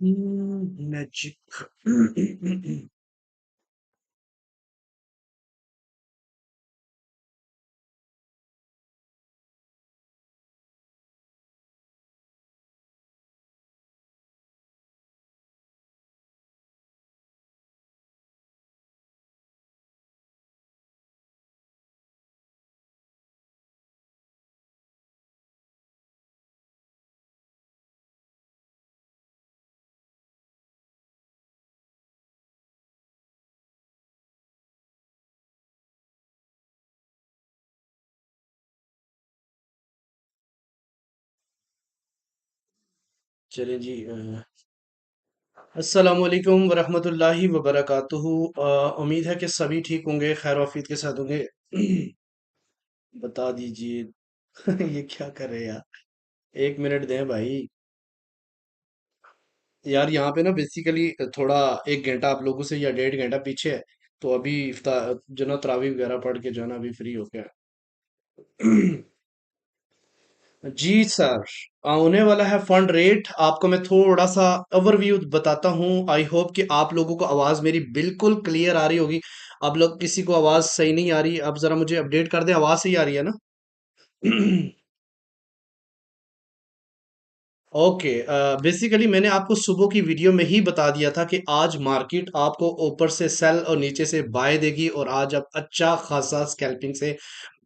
Magic. चलिए जी, अस्सलामुअलैकुम वरहमतुल्लाहि वबरकातुहू। उम्मीद है कि सभी ठीक होंगे, खैर आफियत के साथ होंगे। बता दीजिए। ये क्या कर रहे हैं यार? 1 मिनट दें भाई। यार यहाँ पे ना बेसिकली थोड़ा 1 घंटा आप लोगों से या 1.5 घंटा पीछे है। तो अभी जो ना तरावी वगैरह पढ़ के जो है ना अभी फ्री हो गया। जी सर। होने वाला है फंड रेट। आपको मैं थोड़ा सा ओवरव्यू बताता हूँ। आई होप कि आप लोगों को आवाज़ मेरी बिल्कुल क्लियर आ रही होगी। आप लोग किसी को आवाज़ सही नहीं आ रही, आप ज़रा मुझे अपडेट कर दें, आवाज़ सही आ रही है ना? ओके। बेसिकली मैंने आपको सुबह की वीडियो में ही बता दिया था कि आज मार्केट आपको ऊपर से सेल और नीचे से बाय देगी, और आज आप अच्छा खासा स्कैल्पिंग से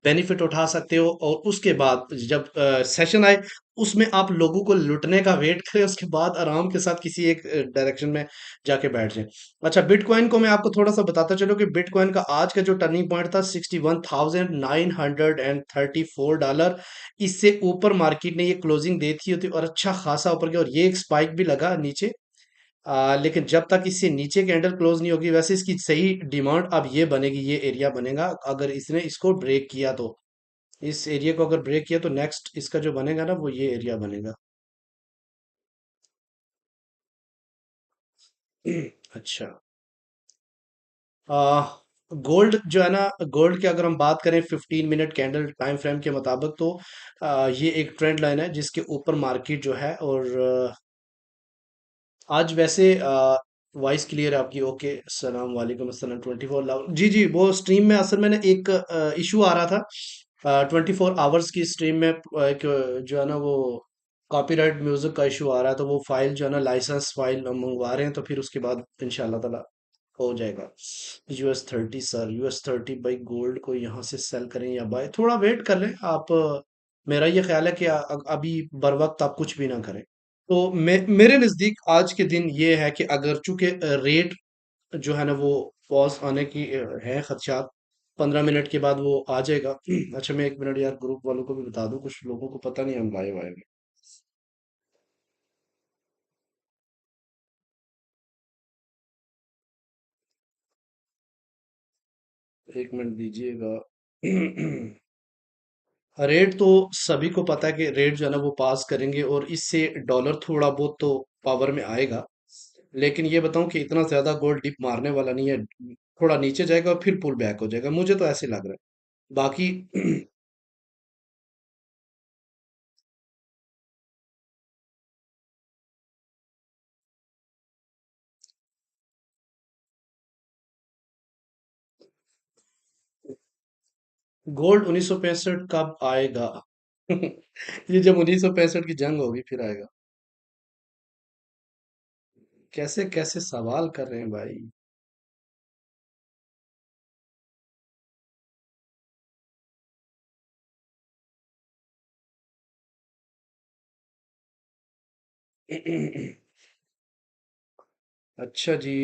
बेनिफिट उठा सकते हो। और उसके बाद जब सेशन आए, उसमें आप लोगों को लुटने का वेट करें, उसके बाद आराम के साथ किसी एक डायरेक्शन में जाके बैठ जाएं। अच्छा, बिटकॉइन को मैं आपको थोड़ा सा बताता चलूं कि बिटकॉइन का आज का जो टर्निंग पॉइंट था 61,934 डॉलर। इससे ऊपर मार्केट ने ये क्लोजिंग दी थी होती और अच्छा खासा ऊपर गया, और ये एक स्पाइक भी लगा नीचे। लेकिन जब तक इससे नीचे कैंडल क्लोज नहीं होगी, वैसे इसकी सही डिमांड अब ये बनेगी, ये एरिया बनेगा अगर इसने इसको ब्रेक किया तो। इस एरिया को अगर ब्रेक किया तो नेक्स्ट इसका जो बनेगा ना वो ये एरिया बनेगा। अच्छा। आ, गोल्ड जो है ना, गोल्ड की अगर हम बात करें 15 मिनट कैंडल टाइम फ्रेम के मुताबिक, तो ये एक ट्रेंड लाइन है जिसके ऊपर मार्केट जो है। और आज वैसे वॉइस क्लियर है आपकी? ओके। अस्सलाम वालेकुम। अस्सलाम 24 जी जी, वो स्ट्रीम में असल में ना एक इशू आ रहा था। 24 आवर्स की स्ट्रीम में एक जो है ना वो कॉपीराइट म्यूजिक का इशू आ रहा है, तो वो फाइल जो है ना लाइसेंस फाइल हम मंगवा रहे हैं, तो फिर उसके बाद इंशाल्लाह ताला हो जाएगा। US 30 सर, US 30 भाई गोल्ड को यहाँ से सेल करें या बाय, थोड़ा वेट कर लें आप। मेरा ये ख्याल है कि अभी बर वक्त आप कुछ भी ना करें। तो मेरे नज़दीक आज के दिन ये है कि अगर चूंकि रेट जो है ना वो पॉज आने की है खदशात, 15 मिनट के बाद वो आ जाएगा। अच्छा, मैं 1 मिनट यार ग्रुप वालों को भी बता दूं, कुछ लोगों को पता नहीं हम लाइव आए हुए 1 मिनट दीजिएगा। रेट तो सभी को पता है कि रेट जो है ना वो पास करेंगे, और इससे डॉलर थोड़ा बहुत तो पावर में आएगा। लेकिन ये बताऊं कि इतना ज्यादा गोल्ड डिप मारने वाला नहीं है। थोड़ा नीचे जाएगा और फिर पुल बैक हो जाएगा, मुझे तो ऐसे लग रहा है। बाकी गोल्ड 1965 कब आएगा? ये जब 1965 की जंग होगी फिर आएगा। कैसे कैसे सवाल कर रहे हैं भाई? अच्छा जी।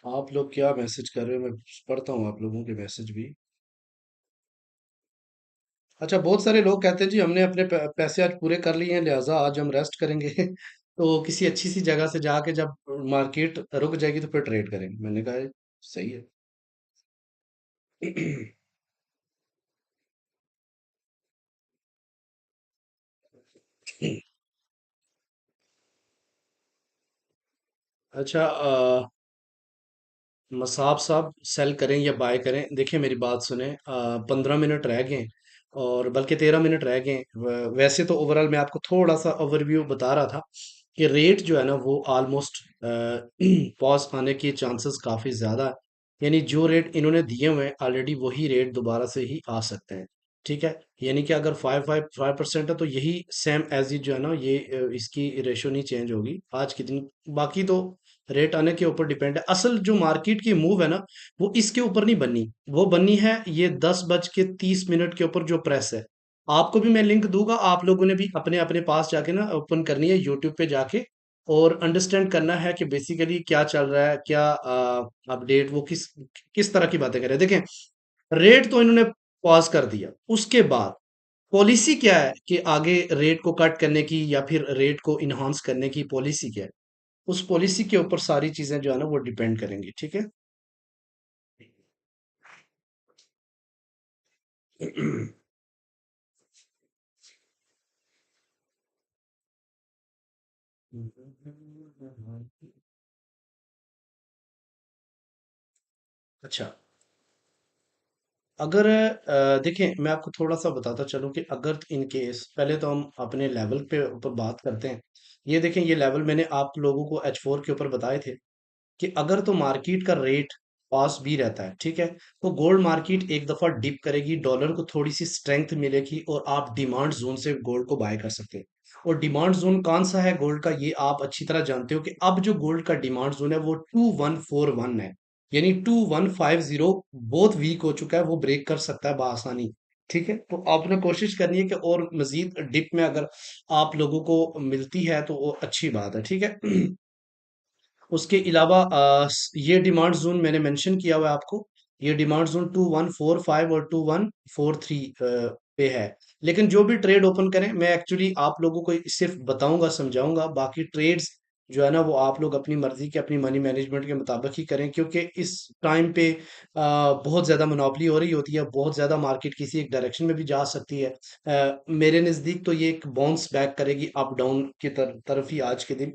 आप लोग क्या मैसेज कर रहे हो? मैं पढ़ता हूँ आप लोगों के मैसेज भी। अच्छा, बहुत सारे लोग कहते हैं जी हमने अपने पैसे आज पूरे कर लिए हैं, लिहाजा आज हम रेस्ट करेंगे। तो किसी अच्छी सी जगह से जाके जब मार्केट रुक जाएगी तो फिर ट्रेड करेंगे। मैंने कहा सही है। अच्छा, मसाब साहब सेल करें या बाय करें? देखिए मेरी बात सुने। 15 मिनट रह गए, और बल्कि 13 मिनट रह गए। वैसे तो ओवरऑल मैं आपको थोड़ा सा ओवरव्यू बता रहा था कि रेट जो है ना वो ऑलमोस्ट पॉज आने के चांसेस काफी ज्यादा है। यानी जो रेट इन्होंने दिए हुए हैं ऑलरेडी वही रेट दोबारा से ही आ सकते हैं। ठीक है। यानी कि अगर 5% है तो यही सेम एज इट जो है ना ये इसकी रेशो नहीं चेंज होगी आज के दिन। बाकी तो रेट आने के ऊपर डिपेंड है। असल जो मार्केट की मूव है ना वो इसके ऊपर नहीं बनी, वो बनी है ये 10:30 के ऊपर जो प्रेस है। आपको भी मैं लिंक दूंगा, आप लोगों ने भी अपने अपने पास जाके ना ओपन करनी है यूट्यूब पे जाके और अंडरस्टैंड करना है कि बेसिकली क्या चल रहा है, क्या अपडेट वो किस किस तरह की बातें कर रहे हैं। देखें, रेट तो इन्होंने पॉज कर दिया, उसके बाद पॉलिसी क्या है कि आगे रेट को कट करने की या फिर रेट को इन्हांस करने की पॉलिसी क्या है, उस पॉलिसी के ऊपर सारी चीजें जो है ना वो डिपेंड करेंगी। ठीक है। अच्छा, अगर देखें मैं आपको थोड़ा सा बताता चलूं कि अगर इन केस पहले तो हम अपने लेवल पे ऊपर बात करते हैं। ये देखें, ये लेवल मैंने आप लोगों को H4 के ऊपर बताए थे कि अगर तो मार्केट का रेट पास भी रहता है, ठीक है, तो गोल्ड मार्केट एक दफा डिप करेगी, डॉलर को थोड़ी सी स्ट्रेंथ मिलेगी और आप डिमांड जोन से गोल्ड को बाय कर सकते हैं। और डिमांड जोन कौन सा है गोल्ड का, ये आप अच्छी तरह जानते हो कि अब जो गोल्ड का डिमांड जोन है वो 2141 है। यानी 2150 बहुत वीक हो चुका है, वो ब्रेक कर सकता है बआसानी। ठीक है, तो आपने कोशिश करनी है कि और मजीद डिप में अगर आप लोगों को मिलती है तो वो अच्छी बात है। ठीक है। उसके अलावा ये डिमांड जोन मैंने मेंशन किया हुआ है आपको। ये डिमांड जोन 2145 और 2143 पे है। लेकिन जो भी ट्रेड ओपन करें, मैं एक्चुअली आप लोगों को सिर्फ बताऊंगा समझाऊंगा, बाकी ट्रेड्स जो है ना वो आप लोग अपनी मर्जी के अपनी मनी मैनेजमेंट के मुताबिक ही करें, क्योंकि इस टाइम पे बहुत ज्यादा मोनोपोली हो रही होती है, बहुत ज्यादा मार्केट किसी एक डायरेक्शन में भी जा सकती है। मेरे नजदीक तो ये एक बाउंस बैक करेगी अप डाउन की तरफ ही आज के दिन।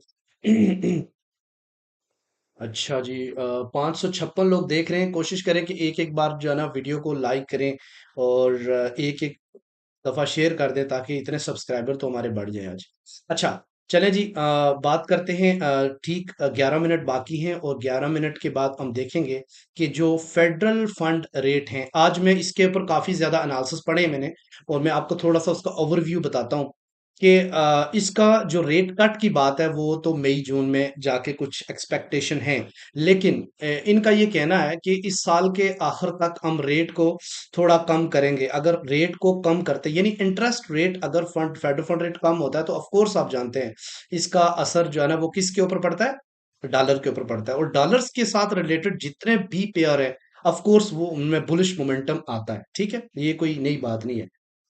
अच्छा जी, 556 लोग देख रहे हैं। कोशिश करें कि एक एक बार जो है ना वीडियो को लाइक करें और एक एक दफा शेयर कर दें ताकि इतने सब्सक्राइबर तो हमारे बढ़ जाए आज। अच्छा, चलें जी, बात करते हैं। ठीक 11 मिनट बाकी हैं और 11 मिनट के बाद हम देखेंगे कि जो फेडरल फंड रेट हैं, आज मैं इसके ऊपर काफी ज्यादा एनालिसिस पढ़े हैं मैंने और मैं आपको थोड़ा सा उसका ओवरव्यू बताता हूँ कि इसका जो रेट कट की बात है वो तो मई जून में जाके कुछ एक्सपेक्टेशन है। लेकिन इनका ये कहना है कि इस साल के आखिर तक हम रेट को थोड़ा कम करेंगे। अगर रेट को कम करते यानी इंटरेस्ट रेट, अगर फंड फेडरल फंड रेट कम होता है तो ऑफ कोर्स आप जानते हैं इसका असर जो है ना वो किसके ऊपर पड़ता है, डॉलर के ऊपर पड़ता है। और डॉलर्स के साथ रिलेटेड जितने भी पेयर है ऑफ कोर्स वो उनमें बुलिश मोमेंटम आता है। ठीक है, ये कोई नई बात नहीं है।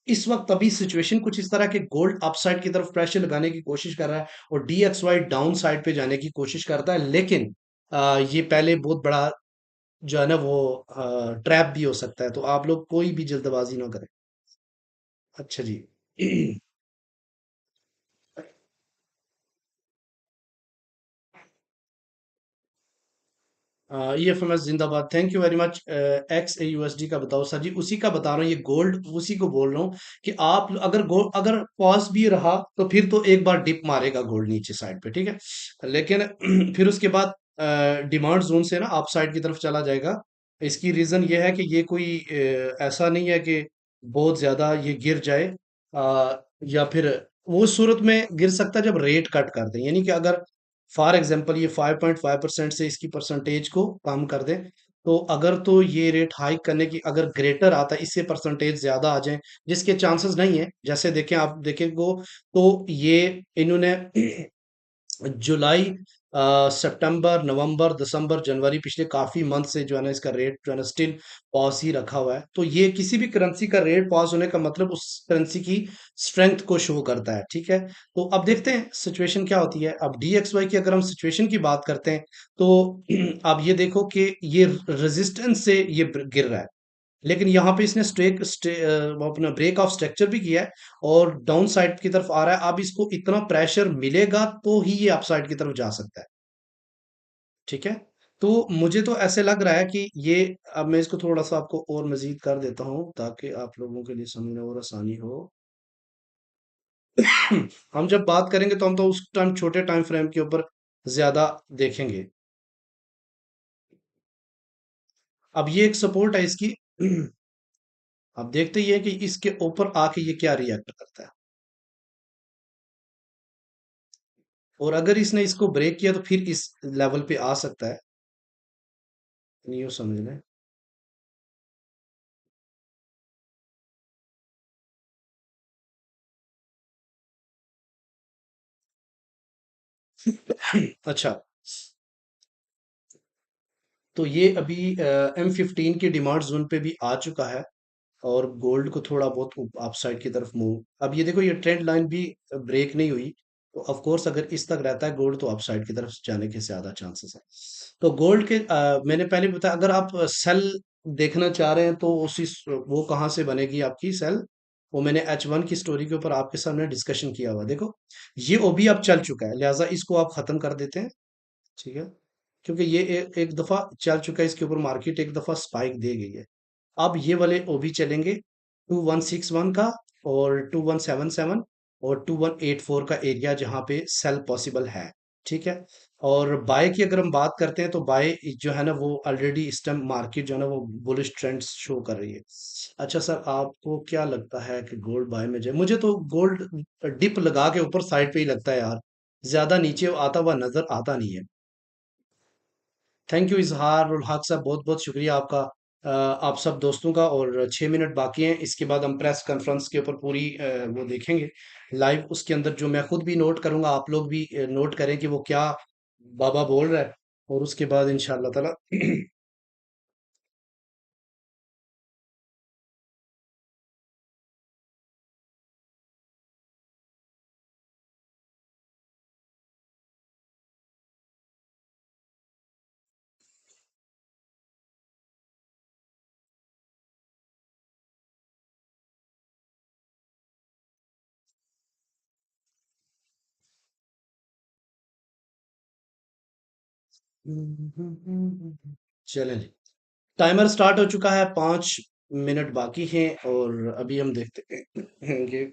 इस वक्त अभी सिचुएशन कुछ इस तरह के गोल्ड अपसाइड की तरफ प्रेशर लगाने की कोशिश कर रहा है और DXY डाउन साइड पे जाने की कोशिश करता है। लेकिन ये पहले बहुत बड़ा जो है ना वो ट्रैप भी हो सकता है, तो आप लोग कोई भी जल्दबाजी ना करें। अच्छा जी। EFMS जिंदाबाद, thank you very much. XAUSD का बताओ सर जी, उसी का बता रहा हूँ, ये गोल्ड उसी को बोल रहा हूँ कि आप अगर गोल्ड अगर पॉज भी रहा तो फिर तो एक बार डिप मारेगा गोल्ड नीचे साइड पे। ठीक है, लेकिन फिर उसके बाद डिमांड जोन से ना अप साइड की तरफ चला जाएगा। इसकी रीजन ये है कि ये कोई ऐसा नहीं है कि बहुत ज्यादा ये गिर जाए, या फिर वो सूरत में गिर सकता है जब रेट कट कर दें। यानी कि अगर फॉर एग्जांपल ये 5.5% से इसकी परसेंटेज को कम कर दें, तो अगर तो ये रेट हाइक करने की अगर ग्रेटर आता है, इससे परसेंटेज ज्यादा आ जाए, जिसके चांसेस नहीं है, जैसे देखें आप देखें वो, तो ये इन्होंने जुलाई, सितंबर, नवंबर, दिसंबर, जनवरी, पिछले काफी मंथ से जो है ना इसका रेट जो है ना स्टिल पॉज ही रखा हुआ है। तो ये किसी भी करेंसी का रेट पॉज होने का मतलब उस करेंसी की स्ट्रेंथ को शो करता है। ठीक है, तो अब देखते हैं सिचुएशन क्या होती है। अब DXY की अगर हम सिचुएशन की बात करते हैं तो अब ये देखो कि ये रेजिस्टेंस से ये गिर रहा है, लेकिन यहाँ पे इसने वो अपना ब्रेक ऑफ स्ट्रक्चर भी किया है और डाउन साइड की तरफ आ रहा है। अब इसको इतना प्रेशर मिलेगा तो ही ये अपसाइड की तरफ जा सकता है। ठीक है, तो मुझे तो ऐसे लग रहा है कि ये, अब मैं इसको थोड़ा सा आपको और मजीद कर देता हूँ ताकि आप लोगों के लिए समझना और आसानी हो। हम जब बात करेंगे तो हम तो उस टाइम छोटे टाइम फ्रेम के ऊपर ज्यादा देखेंगे। अब ये एक सपोर्ट है इसकी। अब देखते ही है कि इसके ऊपर आके ये क्या रिएक्ट करता है, और अगर इसने इसको ब्रेक किया तो फिर इस लेवल पे आ सकता है। नहीं, यूं समझ लें। अच्छा, तो ये अभी M15 की डिमांड जोन पे भी आ चुका है, और गोल्ड को थोड़ा बहुत अपसाइड की तरफ मूव। अब ये देखो, ये ट्रेंड लाइन भी ब्रेक नहीं हुई, तो ऑफ कोर्स अगर इस तक रहता है गोल्ड तो अपसाइड की तरफ जाने के ज्यादा चांसेस है। तो गोल्ड के मैंने पहले बताया, अगर आप सेल देखना चाह रहे हैं तो उसी वो कहाँ से बनेगी आपकी सेल, वो मैंने H1 की स्टोरी के ऊपर आपके सामने डिस्कशन किया हुआ, देखो ये ओबी अब चल चुका है, लिहाजा इसको आप खत्म कर देते हैं। ठीक है, क्योंकि ये एक दफा चल चुका है, इसके ऊपर मार्केट एक दफा स्पाइक दे गई है। अब ये वाले ओबी चलेंगे 2161 का, और 2177, और 2184 का एरिया जहां पे सेल पॉसिबल है। ठीक है, और बाय की अगर हम बात करते हैं तो बाय जो है ना वो ऑलरेडी इस टाइम मार्केट जो है ना वो बुलिश ट्रेंड्स शो कर रही है। अच्छा सर, आपको क्या लगता है कि गोल्ड बाय में जाए? मुझे तो गोल्ड डिप लगा के ऊपर साइड पे ही लगता है यार, ज्यादा नीचे आता हुआ नजर आता नहीं है। थैंक यू इजहार उल हक साहब, बहुत बहुत शुक्रिया आपका। आप सब दोस्तों का, और 6 मिनट बाकी हैं, इसके बाद हम प्रेस कॉन्फ्रेंस के ऊपर पूरी वो देखेंगे लाइव। उसके अंदर जो मैं खुद भी नोट करूंगा, आप लोग भी नोट करें कि वो क्या बाबा बोल रहा है, और उसके बाद इंशाल्लाह ताला। चलें जी, टाइमर स्टार्ट हो चुका है, 5 मिनट बाकी हैं, और अभी हम देखते हैं कि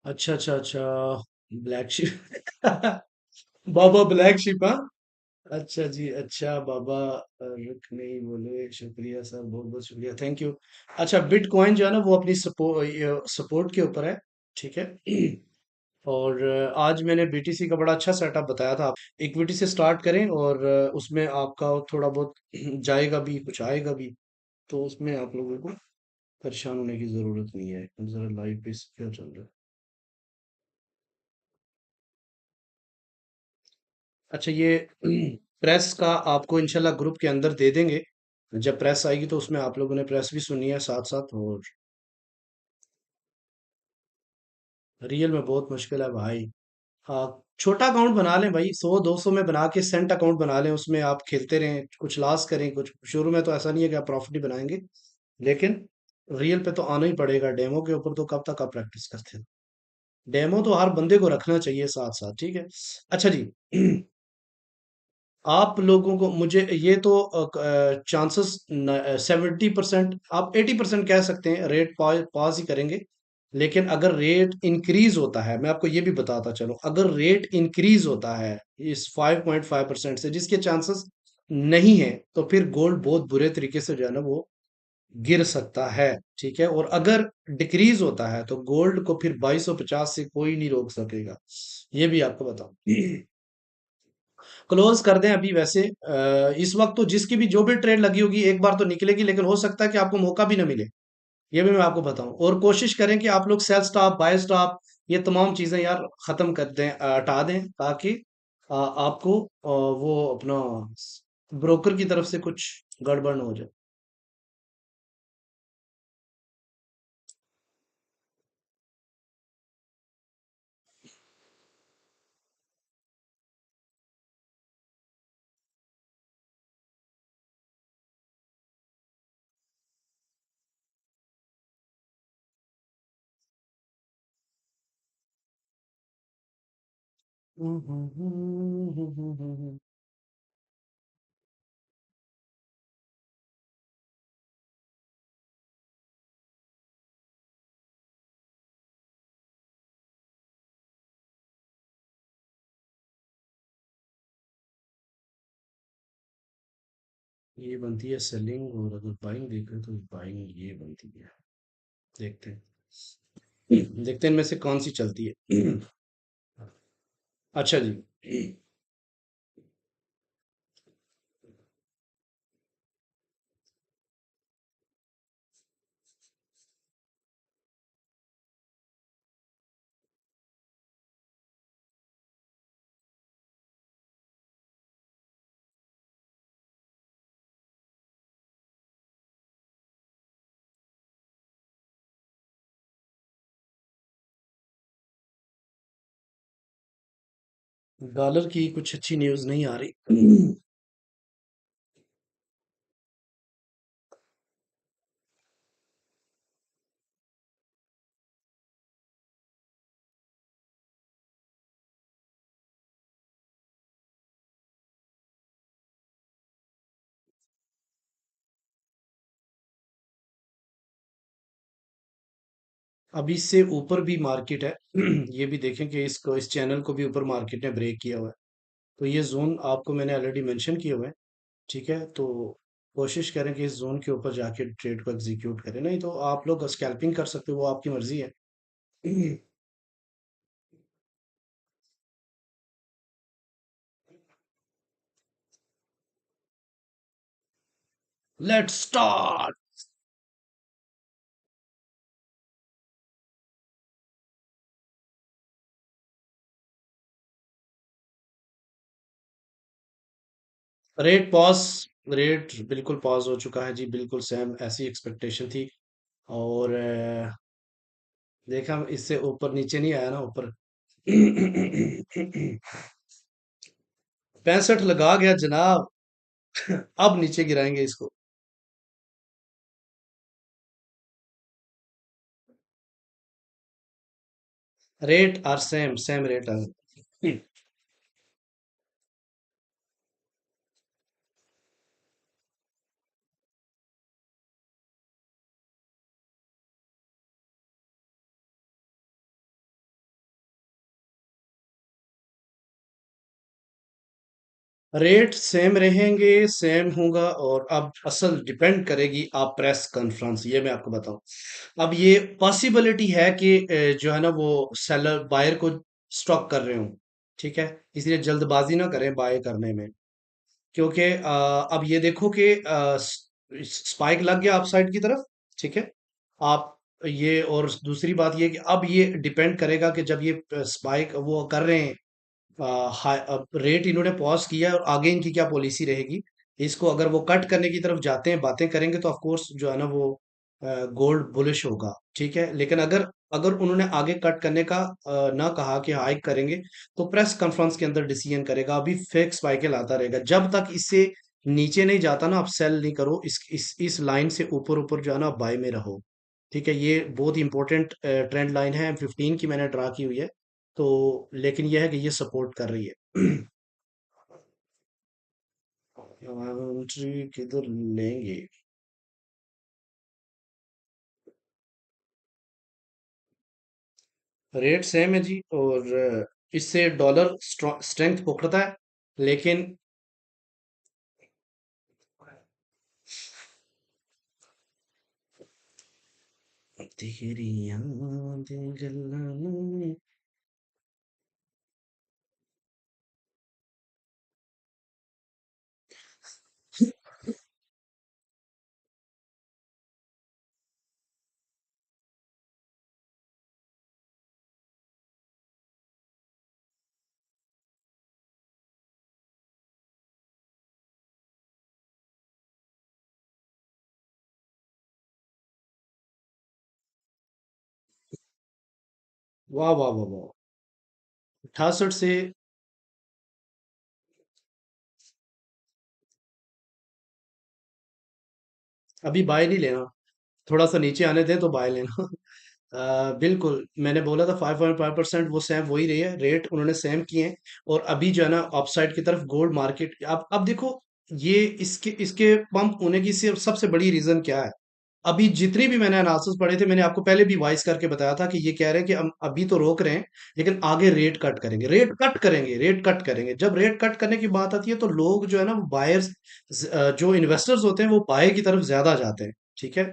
अच्छा अच्छा अच्छा, black ship. Baa baa black ship, हाँ। अच्छा जी, अच्छा बाबा, रुक नहीं बोले, शुक्रिया सर, बहुत बहुत शुक्रिया, थैंक यू। अच्छा, बिटकॉइन जो है ना वो अपनी सपोर्ट के ऊपर है। ठीक है। और आज मैंने बीटीसी का बड़ा अच्छा सेटअप बताया था। इक्विटी से स्टार्ट करें, और उसमें आपका थोड़ा बहुत जाएगा भी, कुछ आएगा भी, तो उसमें आप लोगों को परेशान होने की जरूरत नहीं है। जरा लाइव पे क्या चल रहा है? अच्छा, ये प्रेस का आपको इंशाल्लाह ग्रुप के अंदर दे देंगे। जब प्रेस आएगी तो उसमें आप लोगों ने प्रेस भी सुनी है साथ साथ। और रियल में बहुत मुश्किल है भाई। छोटा अकाउंट बना लें भाई, 100 200 में बना के सेंट अकाउंट बना लें, उसमें आप खेलते रहें, कुछ लॉस करें, कुछ शुरू में तो ऐसा नहीं है कि आप प्रॉफिट ही बनाएंगे, लेकिन रियल पे तो आना ही पड़ेगा। डेमो के ऊपर तो कब तक आप प्रैक्टिस करते हैं? डेमो तो हर बंदे को रखना चाहिए साथ साथ, ठीक है। अच्छा जी। आप लोगों को, मुझे ये तो चांसेस 70%, आप 80% कह सकते हैं रेट पॉज पॉज ही करेंगे। लेकिन अगर रेट इंक्रीज होता है, मैं आपको ये भी बताता चलूं, अगर रेट इंक्रीज होता है इस 5.5% से, जिसके चांसेस नहीं है, तो फिर गोल्ड बहुत बुरे तरीके से जो है ना वो गिर सकता है। ठीक है, और अगर डिक्रीज होता है तो गोल्ड को फिर 2250 से कोई नहीं रोक सकेगा, ये भी आपको बताऊं। क्लोज कर दें अभी, वैसे इस वक्त तो जिसकी भी जो भी ट्रेड लगी होगी एक बार तो निकलेगी, लेकिन हो सकता है कि आपको मौका भी ना मिले, ये भी मैं आपको बताऊं। और कोशिश करें कि आप लोग सेल स्टॉप बाय स्टॉप ये तमाम चीजें यार खत्म कर दें, हटा दें, ताकि आपको वो अपना ब्रोकर की तरफ से कुछ गड़बड़ ना हो जाए। ये बनती है सेलिंग, और अगर बाइंग देखें तो बाइंग ये बनती है। देखते हैं, देखते हैं इनमें से कौन सी चलती है। अच्छा जी। डॉलर की कुछ अच्छी न्यूज़ नहीं आ रही। अभी से ऊपर भी मार्केट है। ये भी देखें कि इसको, इस चैनल को भी ऊपर मार्केट ने ब्रेक किया हुआ है। तो ये जोन आपको मैंने ऑलरेडी मेंशन किए हुए हैं। ठीक है, तो कोशिश करें कि इस जोन के ऊपर जाके ट्रेड को एग्जीक्यूट करें, नहीं तो आप लोग स्कैल्पिंग कर सकते हो, वो आपकी मर्जी है। Let's start. Rate pause, rate बिल्कुल पॉज हो चुका है जी, बिल्कुल सेम ऐसी एक्सपेक्टेशन थी। और देखा, इससे ऊपर नीचे नहीं आया ना ऊपर। 65 लगा गया जनाब। अब नीचे गिराएंगे इसको। Rate are same, same rate are. Rate same रहेंगे, सेम होगा। और अब असल डिपेंड करेगी आप प्रेस कॉन्फ्रेंस, ये मैं आपको बताऊं। अब ये पॉसिबिलिटी है कि जो है ना वो सेलर बायर को स्टॉक कर रहे हो। ठीक है, इसलिए जल्दबाजी ना करें बाय करने में। क्योंकि अब ये देखो कि स्पाइक लग गया अप साइड की तरफ। ठीक है, आप ये, और दूसरी बात ये कि अब ये डिपेंड करेगा कि जब ये स्पाइक वो कर रहे हैं, अब रेट इन्होंने पॉज किया है, और आगे इनकी क्या पॉलिसी रहेगी। इसको अगर वो कट करने की तरफ जाते हैं, बातें करेंगे, तो ऑफ कोर्स जो है ना वो गोल्ड बुलिश होगा। ठीक है, लेकिन अगर अगर उन्होंने आगे कट करने का ना कहा कि हाइक करेंगे, तो प्रेस कॉन्फ्रेंस के अंदर डिसीजन करेगा। अभी फेक स्पाइकल आता रहेगा जब तक इससे नीचे नहीं जाता ना, आप सेल नहीं करो, इस लाइन से ऊपर ऊपर जो है ना बाय में रहो। ठीक है, ये बहुत इंपॉर्टेंट ट्रेंड लाइन है, 15 की मैंने ड्रा की हुई है। तो लेकिन यह है कि ये सपोर्ट कर रही है। एंट्री किधर लेंगे? रेट सेम है जी, और इससे डॉलर स्ट्रेंथ पकड़ता है। लेकिन तेरी यादें जलाने। वाह वाह वाह वाह। 68 से अभी बाय नहीं लेना, थोड़ा सा नीचे आने दें तो बाय लेना। बिल्कुल, मैंने बोला था 5.5%, वो सेम वही रही है, रेट उन्होंने सेम किए हैं। और अभी जो है ना अपसाइड की तरफ गोल्ड मार्केट, अब देखो, ये इसके इसके पंप होने की सबसे बड़ी रीजन क्या है? अभी जितनी भी मैंने एनालिसिस पढ़े थे, मैंने आपको पहले भी वॉइस करके बताया था कि ये कह रहे हैं कि हम अभी तो रोक रहे हैं, लेकिन आगे रेट कट करेंगे, रेट कट करेंगे, रेट कट करेंगे। जब रेट कट करने की बात आती है तो लोग जो है ना वो बायर्स, जो इन्वेस्टर्स होते हैं वो बाय की तरफ ज्यादा जाते हैं। ठीक है।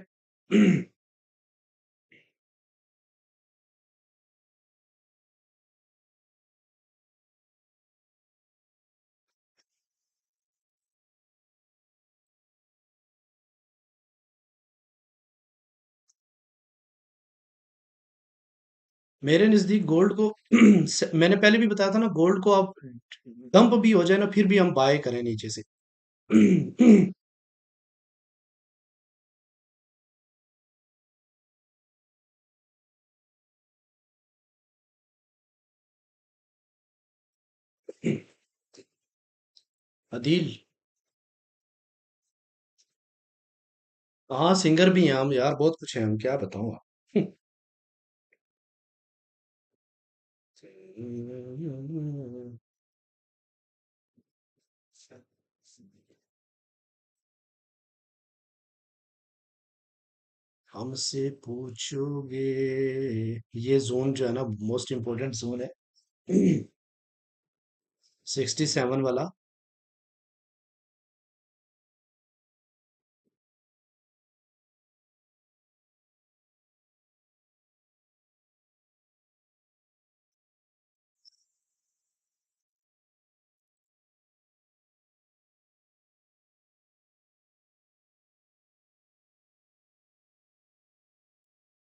मेरे नजदीक गोल्ड को मैंने पहले भी बताया था ना, गोल्ड को आप डंप भी हो जाए ना फिर भी हम बाय करें नीचे से। अदील। हाँ, सिंगर भी हैं हम यार, बहुत कुछ है, हम क्या बताऊं आप। हमसे पूछोगे, ये जोन जो है ना मोस्ट इम्पोर्टेंट जोन है। 67 वाला।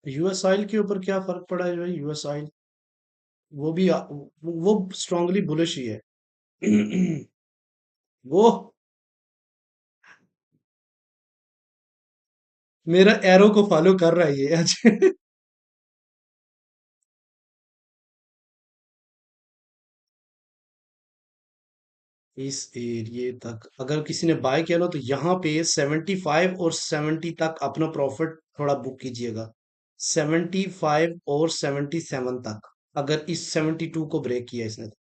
यूएस ऑयल के ऊपर क्या फर्क पड़ा है भाई? यूएस ऑयल वो भी वो स्ट्रांगली बुलिश ही है। वो मेरा एरो को फॉलो कर रहा है ये आज। इस एरिए तक अगर किसी ने बाय किया ना तो यहाँ पे 75 और 70 तक अपना प्रॉफिट थोड़ा बुक कीजिएगा। 75 और 77 तक, अगर इस 72 को ब्रेक किया इसने तो।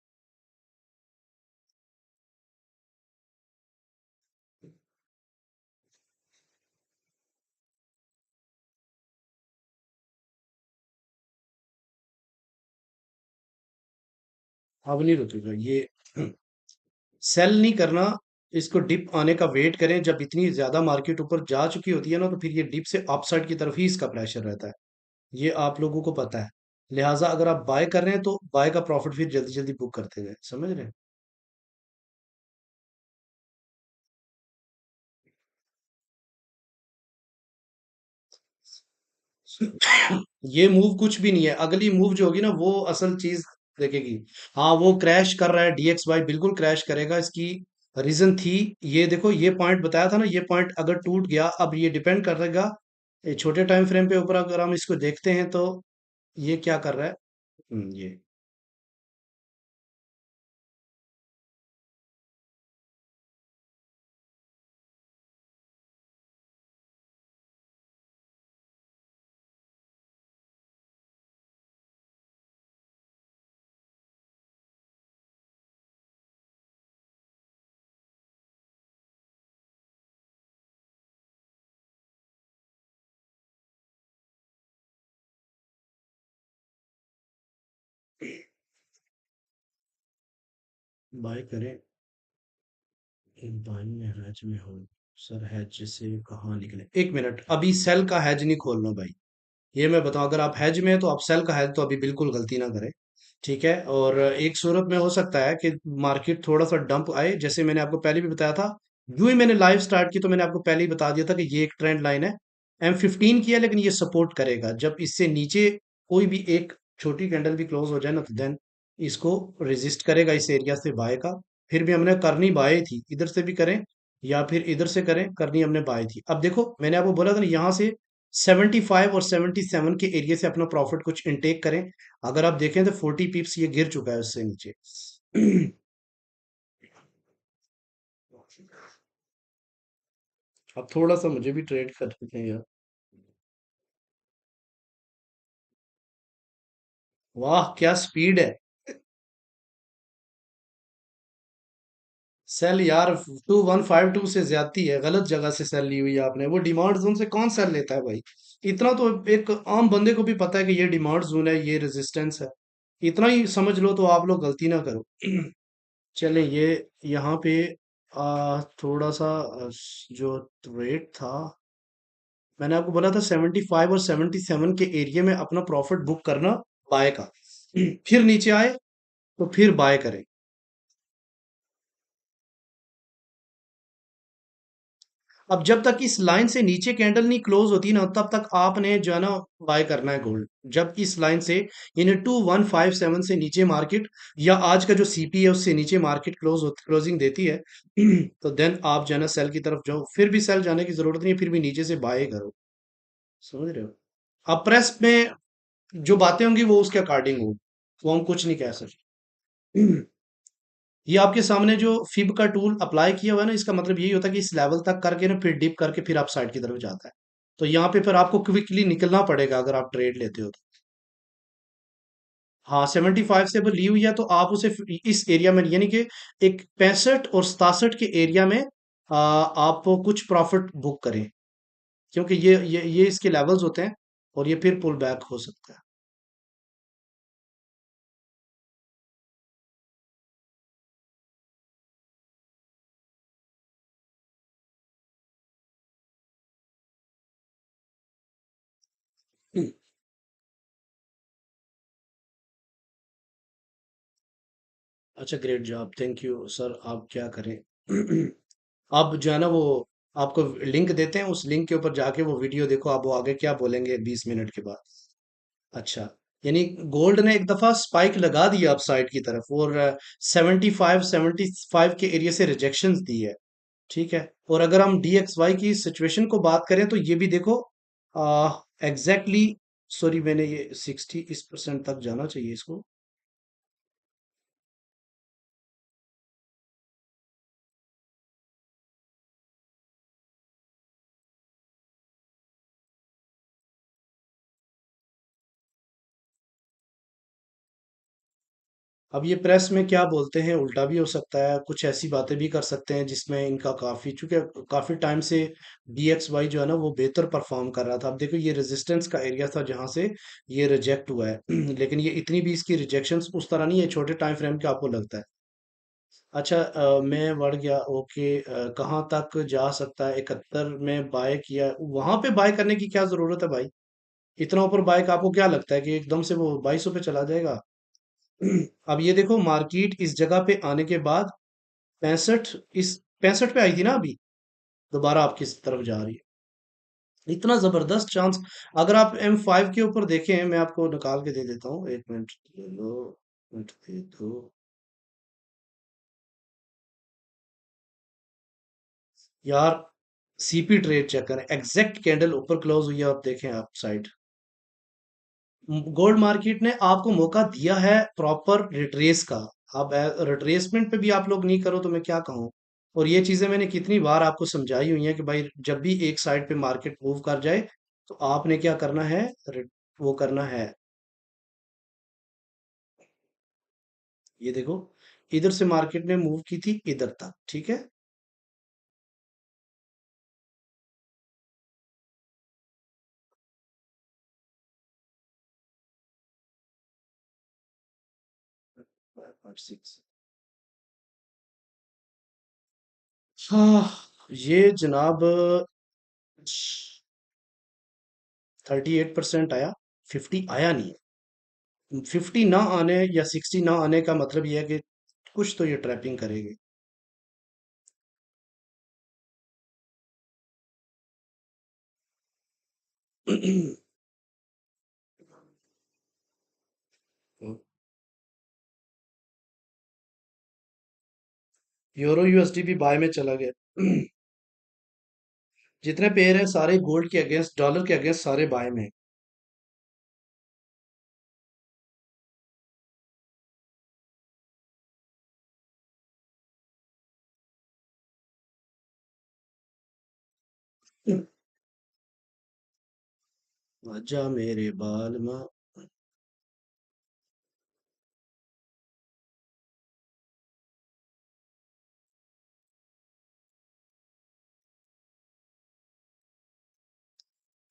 अब नहीं रुकेगा ये। सेल नहीं करना, इसको डिप आने का वेट करें। जब इतनी ज्यादा मार्केट ऊपर जा चुकी होती है ना तो फिर ये डिप से अपसाइड की तरफ ही इसका प्रेशर रहता है। ये आप लोगों को पता है। लिहाजा अगर आप बाय कर रहे हैं तो बाय का प्रॉफिट फिर जल्दी जल्दी बुक करते गए, समझ रहे हैं? ये मूव कुछ भी नहीं है, अगली मूव जो होगी ना वो असल चीज देखेगी। हाँ, वो क्रैश कर रहा है, DXY बिल्कुल क्रैश करेगा। इसकी रीजन थी, ये देखो, ये पॉइंट बताया था ना, ये पॉइंट अगर टूट गया, अब ये डिपेंड करेगा ये छोटे टाइम फ्रेम पे ऊपर अगर हम इसको देखते हैं तो ये क्या कर रहा है। ये बाय करें। बाय में हैज में हो। सर हैज से कहाँ निकले, एक मिनट, अभी सेल का हैज नहीं खोलना भाई। ये मैं बताऊं, अगर आप हैज में हैं तो आप सेल का हैज तो अभी बिल्कुल गलती ना करें। ठीक है। और एक सूरत में हो सकता है कि मार्केट थोड़ा सा डंप आए, जैसे मैंने आपको पहले भी बताया था। यूं ही मैंने लाइव स्टार्ट की तो मैंने आपको पहले ही बता दिया था कि ये एक ट्रेंड लाइन है। M15 की है, लेकिन ये सपोर्ट करेगा जब इससे नीचे कोई भी एक छोटी कैंडल भी क्लोज हो जाए ना तो देन इसको रेजिस्ट करेगा इस एरिया से बाय का। फिर भी हमने करनी बाय थी, इधर से भी करें या फिर इधर से करें, करनी हमने बाय थी। अब देखो, मैंने आपको बोला था ना यहाँ से 75 और 77 के एरिया से अपना प्रॉफिट कुछ इनटेक करें। अगर आप देखें तो 40 पिप्स ये गिर चुका है उससे नीचे। अब थोड़ा सा मुझे भी ट्रेड करते हैं यार। वाह क्या स्पीड है। सेल यार 2152 से ज्यादा है, गलत जगह से सेल ली हुई है आपने। वो डिमांड जोन से कौन सेल लेता है भाई? इतना तो एक आम बंदे को भी पता है कि ये डिमांड जोन है, ये रेजिस्टेंस है। इतना ही समझ लो तो आप लोग गलती ना करो। चले ये यहाँ पे थोड़ा सा जो रेट था, मैंने आपको बोला था 75 और 77 के एरिया में अपना प्रॉफिट बुक करना बाय का। फिर नीचे आए तो फिर बाय करें। अब जब तक इस लाइन से नीचे कैंडल नहीं क्लोज होती ना, तब तक आपने जो है ना बाय करना है गोल्ड। जब इस लाइन से यानी 2157 से नीचे मार्केट, या आज का जो सीपी है उससे नीचे मार्केट क्लोजिंग देती है, तो देन आप जो है ना सेल की तरफ जाओ। फिर भी सेल जाने की जरूरत नहीं है, फिर भी नीचे से बाय करो। समझ रहे हो? अब प्रेस में जो बातें होंगी वो उसके अकॉर्डिंग हो, वो हम कुछ नहीं कह सकते। ये आपके सामने जो फिब का टूल अप्लाई किया हुआ है ना, इसका मतलब यही होता है कि इस लेवल तक करके ना फिर डिप करके फिर आप साइड की तरफ जाता है। तो यहाँ पे फिर आपको क्विकली निकलना पड़ेगा अगर आप ट्रेड लेते हो तो। हाँ 75 से अगर ली हुई है तो आप उसे इस एरिया में यानी कि एक 65 और 67 के एरिया में आप कुछ प्रॉफिट बुक करें, क्योंकि ये इसके लेवल्स होते हैं और ये फिर पुल बैक हो सकता है। हम्म, अच्छा great job, thank you sir. आप क्या करें? आप जो है ना वो आपको लिंक देते हैं, उस लिंक के ऊपर जाके वो वीडियो देखो, आप वो आगे क्या बोलेंगे 20 मिनट के बाद। अच्छा, यानी गोल्ड ने एक दफा स्पाइक लगा दिया अप साइड की तरफ, और 75 के एरिया से रिजेक्शंस दी है। ठीक है। और अगर हम DXY की सिचुएशन को बात करें तो ये भी देखो एग्जैक्टली, सॉरी मैंने ये 60 इस परसेंट तक जाना चाहिए इसको। अब ये प्रेस में क्या बोलते हैं उल्टा भी हो सकता है, कुछ ऐसी बातें भी कर सकते हैं जिसमें इनका काफी, चूंकि काफी टाइम से DXY जो है ना वो बेहतर परफॉर्म कर रहा था। अब देखो ये रेजिस्टेंस का एरिया था जहां से ये रिजेक्ट हुआ है। लेकिन ये इतनी भी इसकी रिजेक्शंस उस तरह नहीं है छोटे टाइम फ्रेम के, आपको लगता है। अच्छा मैं बढ़ गया, ओके। कहाँ तक जा सकता है? 71 में बाय किया, वहां पे बाय करने की क्या जरूरत है भाई? इतना ऊपर बाय का आपको क्या लगता है कि एकदम से वो 2200 पे चला जाएगा? अब ये देखो मार्केट इस जगह पे आने के बाद 65, इस 65 पे आई थी ना अभी, दोबारा आपकी इस तरफ जा रही है। इतना जबरदस्त चांस। अगर आप M5 के ऊपर देखें, मैं आपको निकाल के दे देता हूँ, एक मिनट ले लो, मिनट दे दो यार। CP ट्रेड चेक करें, एग्जैक्ट कैंडल ऊपर क्लोज हुई है, आप देखें आप साइड। गोल्ड मार्केट ने आपको मौका दिया है प्रॉपर रिट्रेस का। अब रिट्रेसमेंट पे भी आप लोग नहीं करो तो मैं क्या कहूँ? और ये चीजें मैंने कितनी बार आपको समझाई हुई हैं कि भाई जब भी एक साइड पे मार्केट मूव कर जाए तो आपने क्या करना है? वो करना है। ये देखो, इधर से मार्केट ने मूव की थी इधर तक, ठीक है। 5, 6। हाँ, ये जनाब 38% आया, 50 आया नहीं। 50 ना आने या 60 ना आने का मतलब ये है कि कुछ तो ये ट्रैपिंग करेगी। यूरो USD भी बाय में चला गया। जितने पेयर हैं सारे गोल्ड के अगेंस्ट, डॉलर के अगेंस्ट सारे बाय में हैं। आजा मेरे बाल माँ।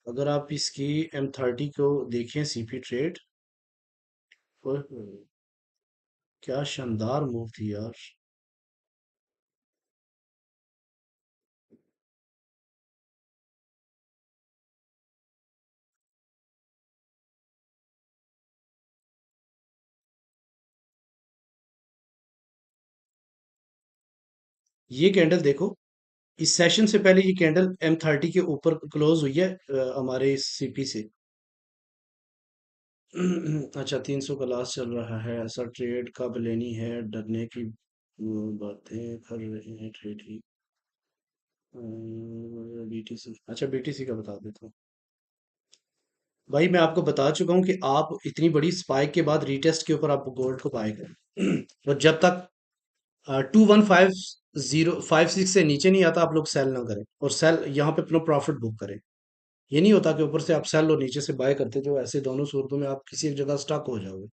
अगर आप इसकी M30 को देखें सीपी ट्रेड, क्या शानदार मूव थी यार। ये कैंडल देखो, इस सेशन से पहले ये कैंडल M30 के ऊपर क्लोज हुई है हमारे सीपी से। अच्छा, 300 का लास्ट चल रहा है, ऐसा ट्रेड कब लेनी है, डरने की बातें कर रहे हैं ट्रेड की। बीटीसी, अच्छा बीटीसी का बता देता हूँ। भाई मैं आपको बता चुका हूँ कि आप इतनी बड़ी स्पाइक के बाद रीटेस्ट के ऊपर आप गोल्ड को बाय करें। और जब तक 215056 से नीचे नहीं आता आप लोग सेल ना करें, और सेल यहाँ पे अपना प्रॉफिट बुक करें। ये नहीं होता कि ऊपर से आप सेल और नीचे से बाय करते, जो ऐसे दोनों सूरतों में आप किसी एक जगह स्टक हो जाओगे।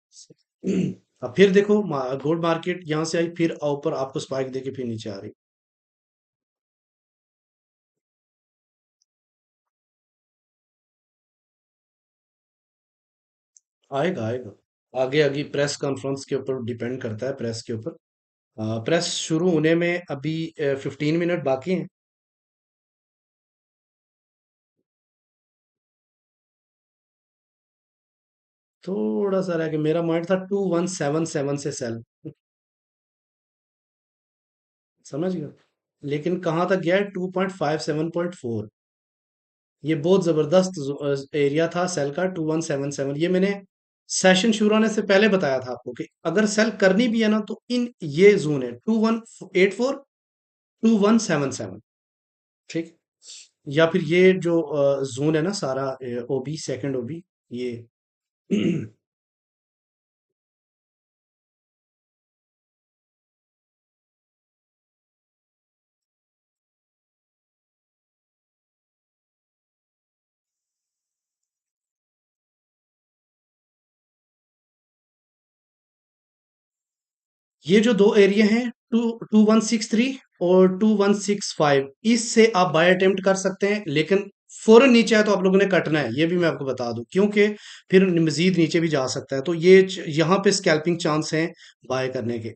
अब फिर देखो गोल्ड मार्केट यहाँ से आई, फिर ऊपर आपको स्पाइक देके फिर नीचे आ रही। आएगा आएगा, आगे आगे प्रेस कॉन्फ्रेंस के ऊपर डिपेंड करता है, प्रेस के ऊपर। प्रेस शुरू होने में अभी 15 मिनट बाकी हैं। थोड़ा सा रह गया, मेरा माइंड था 2177 से सेल, समझ गया। लेकिन कहाँ तक गया है, 2.57.4। ये बहुत जबरदस्त एरिया था सेल का, 2177। ये मैंने सेशन शुरू होने से पहले बताया था आपको कि अगर सेल करनी भी है ना तो इन ये जोन है 2184, 2177। ठीक, या फिर ये जो जोन है ना सारा, ओबी सेकंड ओबी, ये। ये जो दो एरिया हैं, 2163 और 2165, इससे आप बाय अटेम्प्ट कर सकते हैं, लेकिन फौरन नीचे आए तो आप लोगों ने कटना है, ये भी मैं आपको बता दूं, क्योंकि फिर मजीद नीचे भी जा सकता है, तो ये यहाँ पे स्कैल्पिंग चांस हैं बाय करने के।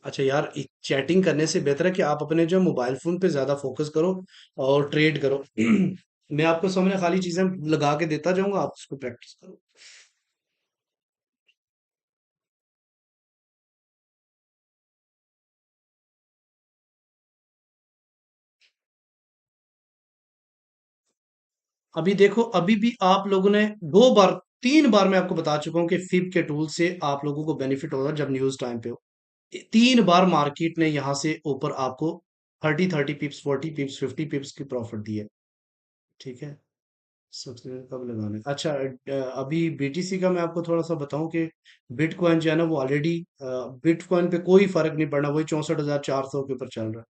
अच्छा यार, चैटिंग करने से बेहतर है कि आप अपने जो मोबाइल फोन पे ज्यादा फोकस करो और ट्रेड करो। मैं आपको सामने खाली चीजें लगा के देता जाऊंगा, आप उसको प्रैक्टिस करो। अभी देखो, अभी भी आप लोगों ने 2 बार, 3 बार मैं आपको बता चुका हूँ कि फिब के टूल से आप लोगों को बेनिफिट होगा जब न्यूज टाइम पे हो। 3 बार मार्केट ने यहाँ से ऊपर आपको 30 30 पिप्स, 40 पिप्स, 50 पिप्स की प्रॉफिट दी है। ठीक है, सबसे कब लगाने, अच्छा अभी बीटीसी का मैं आपको थोड़ा सा बताऊं कि बिटकॉइन जो है ना वो ऑलरेडी, बिटकॉइन पे कोई फर्क नहीं पड़ना, वही 64,400 के ऊपर चल रहा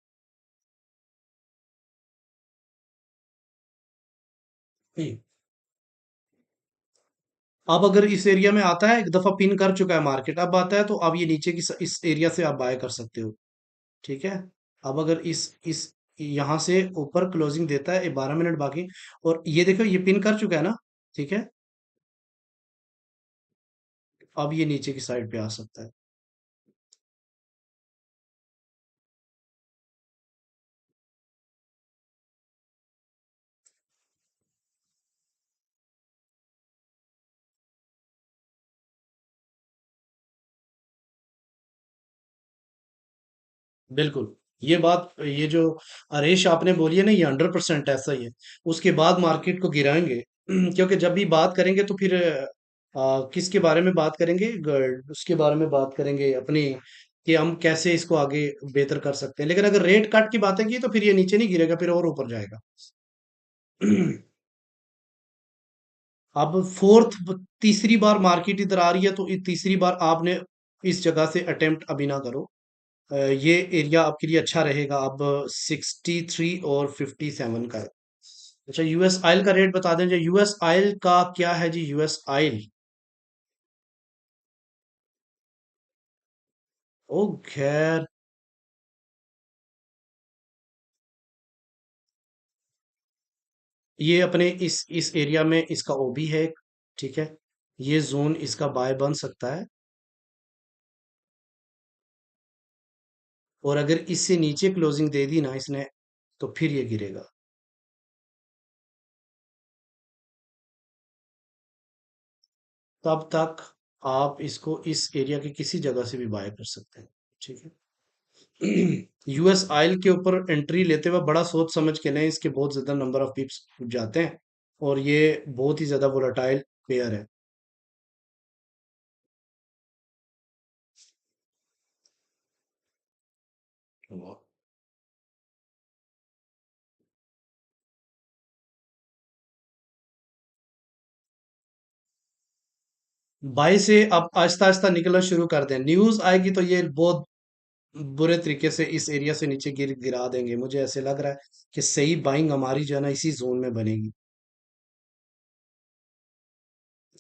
है। अब अगर इस एरिया में आता है, एक दफा पिन कर चुका है मार्केट, अब आता है तो अब ये नीचे की इस एरिया से आप बाय कर सकते हो। ठीक है, अब अगर इस यहाँ से ऊपर क्लोजिंग देता है, 12 मिनट बाकी, और ये देखो ये पिन कर चुका है ना। ठीक है, अब ये नीचे की साइड पे आ सकता है। बिल्कुल, ये बात, ये जो आरेश आपने बोली है ना, ये 100% ऐसा ही है। उसके बाद मार्केट को गिराएंगे। क्योंकि जब भी बात करेंगे तो फिर किसके बारे में बात करेंगे? उसके बारे में बात करेंगे अपनी, कि हम कैसे इसको आगे बेहतर कर सकते हैं। लेकिन अगर रेट कट की बातें की तो फिर ये नीचे नहीं गिरेगा, फिर और ऊपर जाएगा। अब तीसरी बार मार्केट इधर आ रही है, तो तीसरी बार आपने इस जगह से अटेम्प्ट अभी ना करो। ये एरिया आपके लिए अच्छा रहेगा। अब 63 और 57 का है। अच्छा, यूएस ऑयल का रेट बता दें। जो यूएस ऑयल का क्या है जी, यूएस ऑयल। ओ खैर, ये अपने इस एरिया में इसका ओबी है, ठीक है। ये जोन इसका बाय बन सकता है, और अगर इससे नीचे क्लोजिंग दे दी ना इसने, तो फिर ये गिरेगा। तब तक आप इसको इस एरिया की किसी जगह से भी बाय कर सकते हैं, ठीक है। यूएस ऑयल के ऊपर एंट्री लेते हुए बड़ा सोच समझ के लें, इसके बहुत ज्यादा नंबर ऑफ पिप्स जाते हैं, और ये बहुत ही ज्यादा वोलेटाइल पेयर है। बाई से अब आहिस्ता आहिस्ता निकलना शुरू कर दें। न्यूज आएगी तो ये बहुत बुरे तरीके से इस एरिया से नीचे गिरा देंगे। मुझे ऐसे लग रहा है कि सही बाइंग हमारी जो है ना इसी जोन में बनेगी।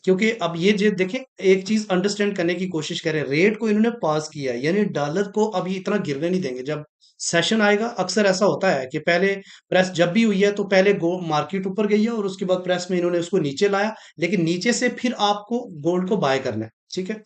क्योंकि अब ये जो देखें, एक चीज अंडरस्टैंड करने की कोशिश करें, रेट को इन्होंने पास किया है, यानी डॉलर को अभी इतना गिरने नहीं देंगे। जब सेशन आएगा, अक्सर ऐसा होता है कि पहले प्रेस जब भी हुई है तो पहले गो मार्केट ऊपर गई है, और उसके बाद प्रेस में इन्होंने उसको नीचे लाया, लेकिन नीचे से फिर आपको गोल्ड को बाय करना है, ठीक है।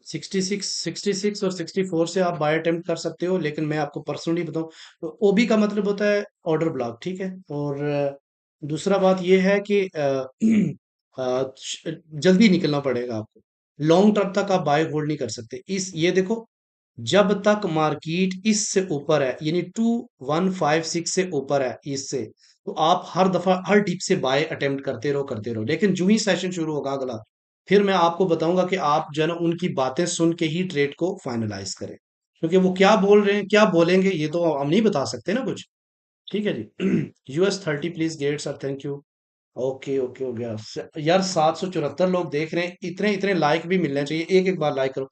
सिक्सटी सिक्स और 64 से आप बाय अटेम्प्ट कर सकते हो, लेकिन मैं आपको पर्सनली बताऊं तो ओबी का मतलब होता है ऑर्डर ब्लॉक, ठीक है। और दूसरा बात यह है कि जल्दी निकलना पड़ेगा आपको। लॉन्ग टर्म तक आप बाय होल्ड नहीं कर सकते। इस ये देखो, जब तक मार्केट इससे ऊपर है, यानी 2156 से ऊपर है इससे, तो आप हर दफा हर डिप से बाय अटेम्प्ट करते रहो। लेकिन जो ही सेशन शुरू होगा अगला, फिर मैं आपको बताऊंगा कि आप जो है ना उनकी बातें सुन के ही ट्रेड को फाइनलाइज करें। क्योंकि वो क्या बोल रहे हैं, क्या बोलेंगे, ये तो हम नहीं बता सकते ना कुछ। ठीक है जी। US 30 please get sir, thank you. Okay okay, हो गया। यार 774 लोग देख रहे हैं, इतने इतने लाइक भी मिलने चाहिए, एक एक बार लाइक करो।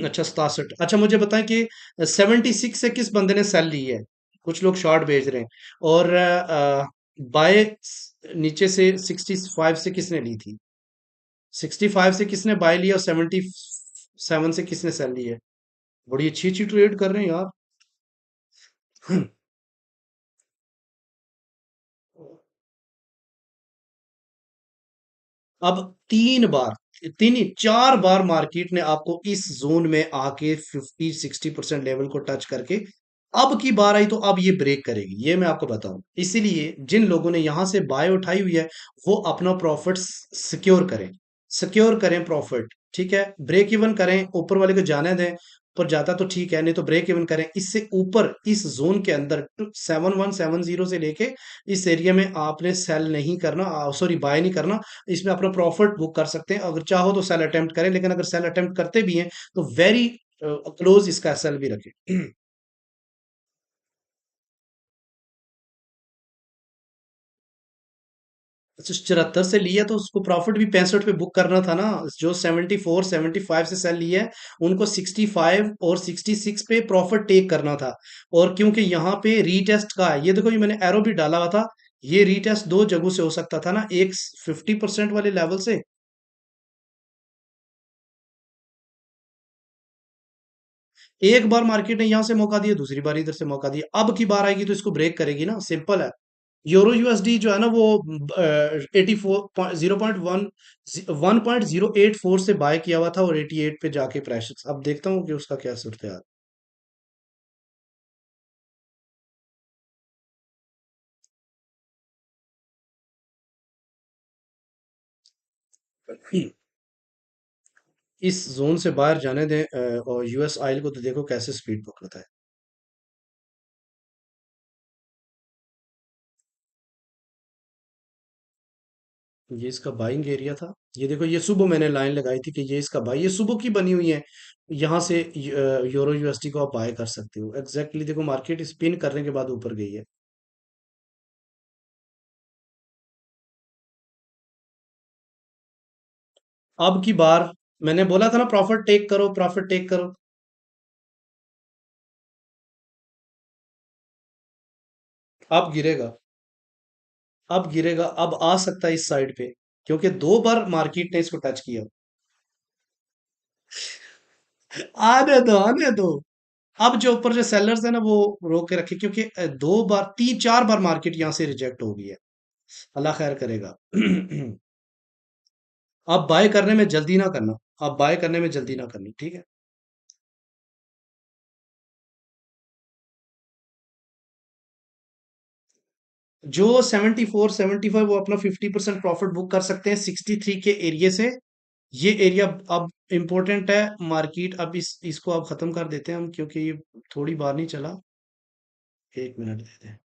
अच्छा, 67। अच्छा, मुझे बताएं कि 76 से किस बंदे ने सेल ली है? कुछ लोग शॉर्ट भेज रहे हैं। और बाय नीचे से 65 से किसने ली थी? 65 से किसने बाय लिया, और 77 से किसने सेल ली है? बड़ी अच्छी अच्छी ट्रेड कर रहे हैं यार। अब 3 बार, तीन ही 4 बार मार्केट ने आपको इस जोन में आके 50-60% लेवल को टच करके, अब की बार आई तो अब ये ब्रेक करेगी, ये मैं आपको बताऊं। इसीलिए जिन लोगों ने यहां से बाय उठाई हुई है, वो अपना प्रॉफिट सिक्योर करें। सिक्योर करें प्रॉफिट, ठीक है। ब्रेक इवन करें, ऊपर वाले को जाने दें। ऊपर जाता तो ठीक है, नहीं तो ब्रेक इवन करें। इससे ऊपर इस जोन के अंदर 7170 से लेके इस एरिया में आपने सेल नहीं करना, सॉरी बाय नहीं करना। इसमें अपना प्रॉफिट बुक कर सकते हैं। अगर चाहो तो सेल अटेम्प्ट करें, लेकिन अगर सेल अटेम्प्ट करते भी हैं तो वेरी क्लोज इसका सेल भी रखें। अच्छा, 74 से लिया तो उसको प्रॉफिट भी 65 पे बुक करना था ना। जो 74 75 से सेल लिया है, उनको 65 और 66 पे प्रॉफिट टेक करना था। और क्योंकि यहाँ पे रीटेस्ट का है, ये देखो, ये मैंने एरो भी डाला हुआ था। ये रीटेस्ट दो जगहों से हो सकता था ना, एक 50% वाले लेवल से। एक बार मार्केट ने यहां से मौका दिया, दूसरी बार इधर से मौका दिया, अब की बार आएगी तो इसको ब्रेक करेगी ना, सिंपल है। यूरो यूएसडी जो है ना, वो 1.084 से बाय किया हुआ था, और 88 पे जाके प्रेशर। अब देखता हूँ कि उसका क्या सूरत है। इस जोन से बाहर जाने दें और यूएस ऑयल को तो देखो कैसे स्पीड पकड़ता है। ये इसका बाइंग एरिया था। ये देखो, ये सुबह मैंने लाइन लगाई थी कि ये इसका बाई, ये सुबह की बनी हुई है। यहाँ से यूरो यूएसडी को आप बाय कर सकते हो एग्जैक्टली। देखो मार्केट स्पिन करने के बाद ऊपर गई है। अब की बार मैंने बोला था ना, प्रॉफिट टेक करो, प्रॉफिट टेक करो। अब गिरेगा, अब गिरेगा, अब आ सकता है इस साइड पे, क्योंकि दो बार मार्केट ने इसको टच किया। आने दो, आने दो। अब जो ऊपर जो सेलर्स है ना, वो रोक के रखे, क्योंकि दो बार, तीन चार बार मार्केट यहां से रिजेक्ट हो गई है। अल्लाह खैर करेगा। अब बाय करने में जल्दी ना करना। अब बाय करने में जल्दी ना करनी, ठीक है। जो 74 75, वो अपना 50% प्रॉफिट बुक कर सकते हैं 63 के एरिया से। ये एरिया अब इंपॉर्टेंट है। मार्केट अब इसको अब खत्म कर देते हैं हम, क्योंकि ये थोड़ी बार नहीं चला। 1 मिनट देते हैं।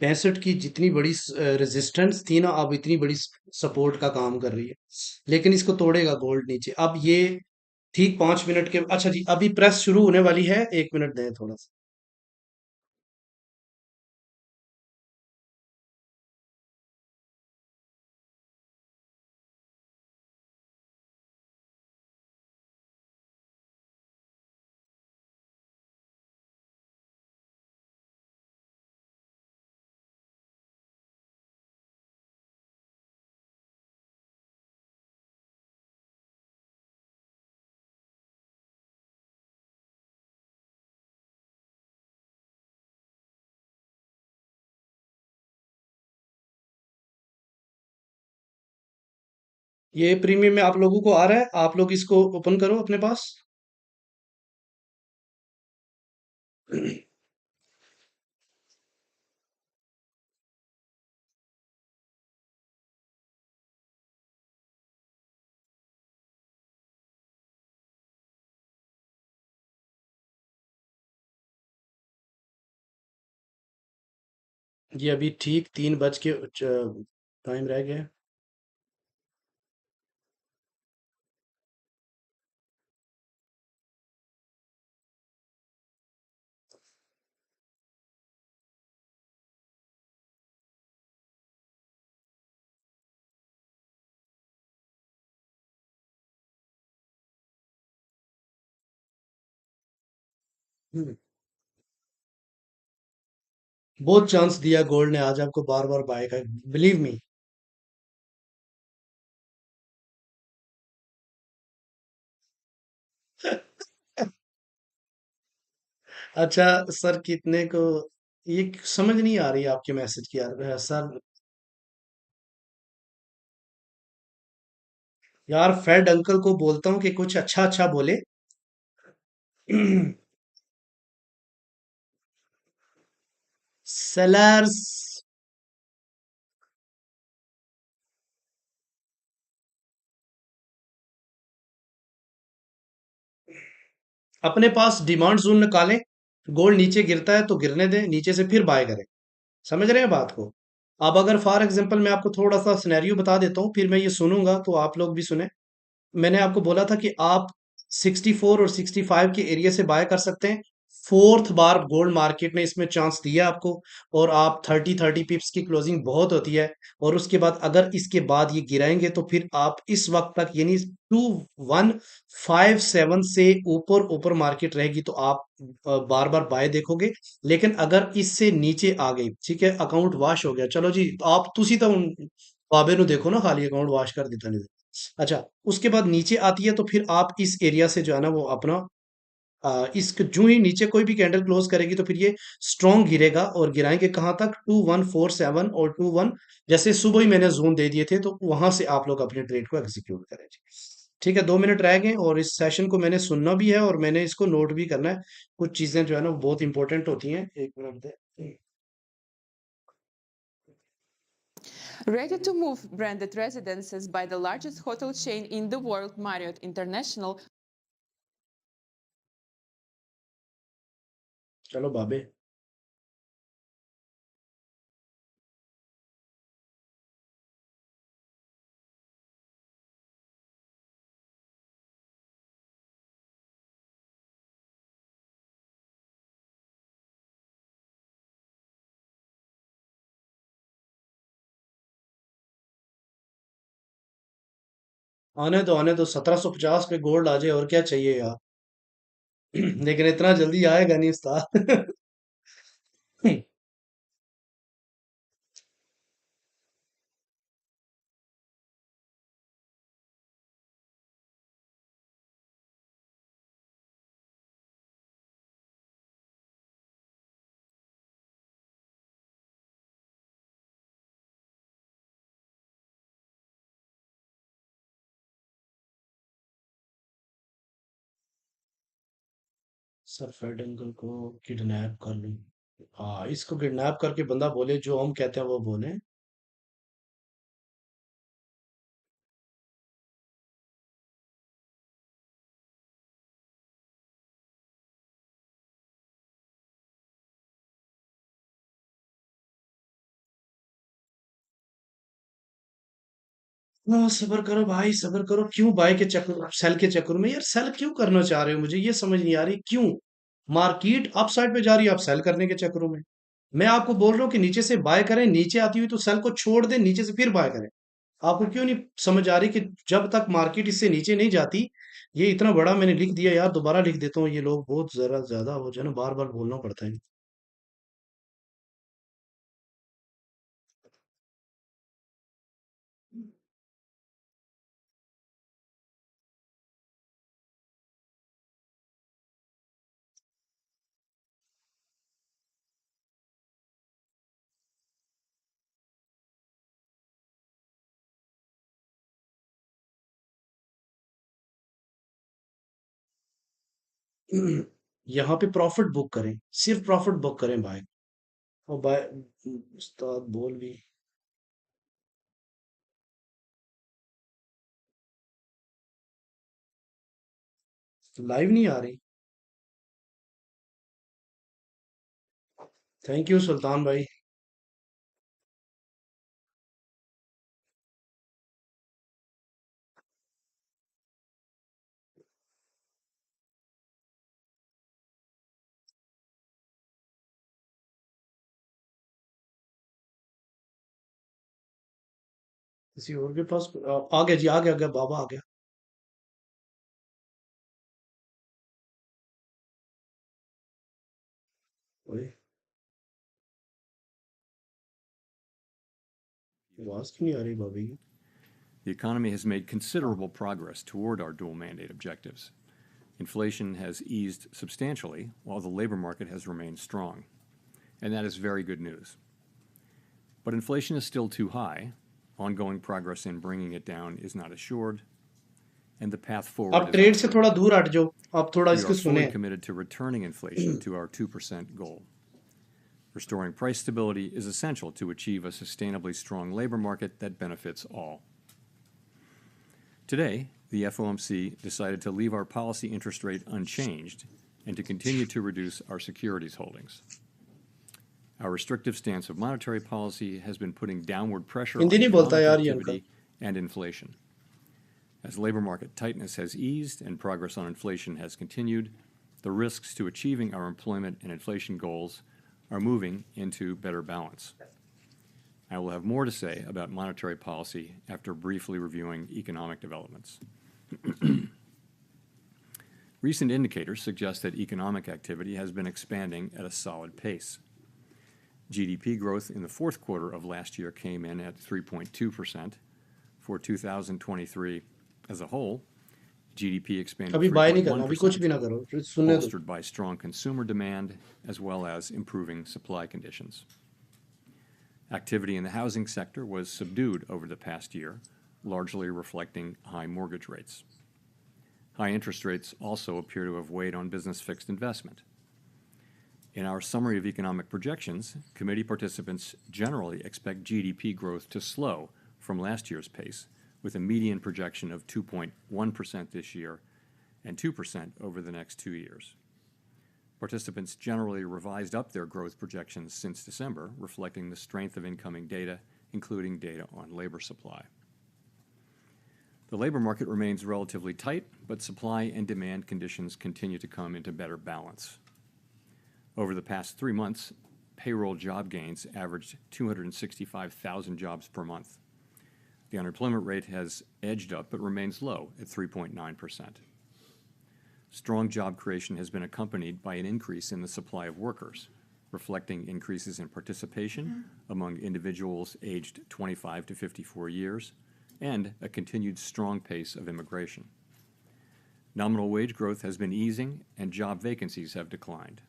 पैंसठ की जितनी बड़ी रेजिस्टेंस थी ना, अब इतनी बड़ी सपोर्ट का काम कर रही है। लेकिन इसको तोड़ेगा गोल्ड नीचे। अब ये ठीक 5 मिनट के, अच्छा जी, अभी प्रेस शुरू होने वाली है, 1 मिनट दें थोड़ा सा। ये प्रीमियम में आप लोगों को आ रहा है, आप लोग इसको ओपन करो अपने पास। ये अभी ठीक 3 बज के टाइम रह गया है। हम्म, बहुत चांस दिया गोल्ड ने आज आपको बार बार बाय का, बिलीव मी। अच्छा सर, कितने को? ये समझ नहीं आ रही आपके मैसेज की यार, सर। यार फेड अंकल को बोलता हूँ कि कुछ अच्छा अच्छा बोले। सेलर्स, अपने पास डिमांड जोन निकालें। गोल्ड नीचे गिरता है तो गिरने दें, नीचे से फिर बाय करें। समझ रहे हैं बात को? अब अगर फॉर एग्जांपल मैं आपको थोड़ा सा सिनेरियो बता देता हूँ, फिर मैं ये सुनूंगा तो आप लोग भी सुने। मैंने आपको बोला था कि आप 64 और 65 के एरिया से बाय कर सकते हैं। फोर्थ बार गोल्ड मार्केट ने इसमें चांस दिया आपको। और आप 30 30 पिप्स की क्लोजिंग बहुत होती है। और उसके बाद अगर इसके बाद ये गिराएंगे तो फिर आप इस वक्त तक, यानी 2157 से ऊपर ऊपर मार्केट रहेगी तो आप बार बार बाय देखोगे। लेकिन अगर इससे नीचे आ गई, ठीक है, अकाउंट वॉश हो गया, चलो जी, आप तुसी तो बाबे नु देखो ना, खाली अकाउंट वॉश कर दिता नहीं। अच्छा, उसके बाद नीचे आती है तो फिर आप इस एरिया से जो है ना वो अपना इसके जो ही नीचे कोई भी कैंडल क्लोज करेगी तो फिर ये स्ट्रॉन्ग गिरेगा और गिराएंगे कहाँ तक 2147 और 21, जैसे सुबह ही मैंने जोन दे दिए थे तो वहां से आप लोग अपने ट्रेड को एग्जीक्यूट करें जी। ठीक है, 2 मिनट रह गए और इस सेशन को मैंने सुनना भी है और मैंने इसको नोट भी करना है। कुछ चीजें जो है ना वो बहुत इंपॉर्टेंट होती हैं। 1 minute they. Ready to move branded residences by the largest hotel chain in the world, Marriott International. चलो बाबे। आने दो 1750 पे गोल्ड आ जाए और क्या चाहिए यार। लेकिन इतना जल्दी आएगा नहीं उस्ताद। सर फेड अंकल को किडनैप कर लूं? हाँ, इसको किडनैप करके बंदा बोले जो हम कहते हैं वो बोले। सबर करो भाई, सबर करो। क्यों बाय के चक्कर, सेल के चक्कर में यार, सेल क्यों करना चाह रहे हो? मुझे ये समझ नहीं आ रही क्यों। मार्केट अप साइड पे जा रही है, आप सेल करने के चक्करों में। मैं आपको बोल रहा हूँ कि नीचे से बाय करें, नीचे आती हुई तो सेल को छोड़ दें, नीचे से फिर बाय करें। आपको क्यों नहीं समझ आ रही कि जब तक मार्केट इससे नीचे नहीं जाती। ये इतना बड़ा मैंने लिख दिया यार, दोबारा लिख देता हूँ। ये लोग बहुत जरा ज्यादा हो जाए ना, बार बार बोलना पड़ता है। यहाँ पे प्रॉफिट बुक करें, सिर्फ प्रॉफिट बुक करें भाई। और भाई उस्ताद बोल भी। लाइव नहीं आ रही। थैंक यू सुल्तान भाई। किसी और के पास आ गया जी, आ गया बाबा आ गया। ओए, आवाज क्यों नहीं आ रही बाबी की? The economy has made considerable progress toward our dual mandate objectives. Inflation has eased substantially, while the labor market has remained strong. And that is very good news. But inflation is still too high, ongoing progress in bringing it down is not assured, and the path forward आप is trade से थोड़ा uncertain. दूर हट जाओ, आप थोड़ा We इसको are fully सुने। committed to returning inflation to our 2% goal. Restoring price stability is essential to achieve a sustainably strong labor market that benefits all. Today, the FOMC decided to leave our policy interest rate unchanged and to continue to reduce our securities holdings. Our restrictive stance of monetary policy has been putting downward pressure Hindi on नहीं बोलता economic यार ये uncle. activity and inflation. As labor market tightness has eased and progress on inflation has continued, the risks to achieving our employment and inflation goals are moving into better balance. I will have more to say about monetary policy after briefly reviewing economic developments. Recent indicators suggest that economic activity has been expanding at a solid pace. GDP growth in the fourth quarter of last year came in at 3.2%, For 2023 as a whole, GDP expanded अभी bye नहीं करना, अभी कुछ भी 3.1%, ना करो, फिर सुनने दो। bolstered by strong consumer demand as well as improving supply conditions. Activity in the housing sector was subdued over the past year, largely reflecting high mortgage rates. High interest rates also appear to have weighed on business fixed investment. In our summary of economic projections, committee participants generally expect GDP growth to slow from last year's pace, with a median projection of 2.1% this year and 2% over the next 2 years. Participants generally revised up their growth projections since December, reflecting the strength of incoming data, including data on labor supply. The labor market remains relatively tight, but supply and demand conditions continue to come into better balance. Over the past 3 months, payroll job gains averaged 265,000 jobs per month. The unemployment rate has edged up but remains low at 3.9%. Strong job creation has been accompanied by an increase in the supply of workers, reflecting increases in participation among individuals aged 25 to 54 years, and a continued strong pace of immigration. Nominal wage growth has been easing, and job vacancies have declined.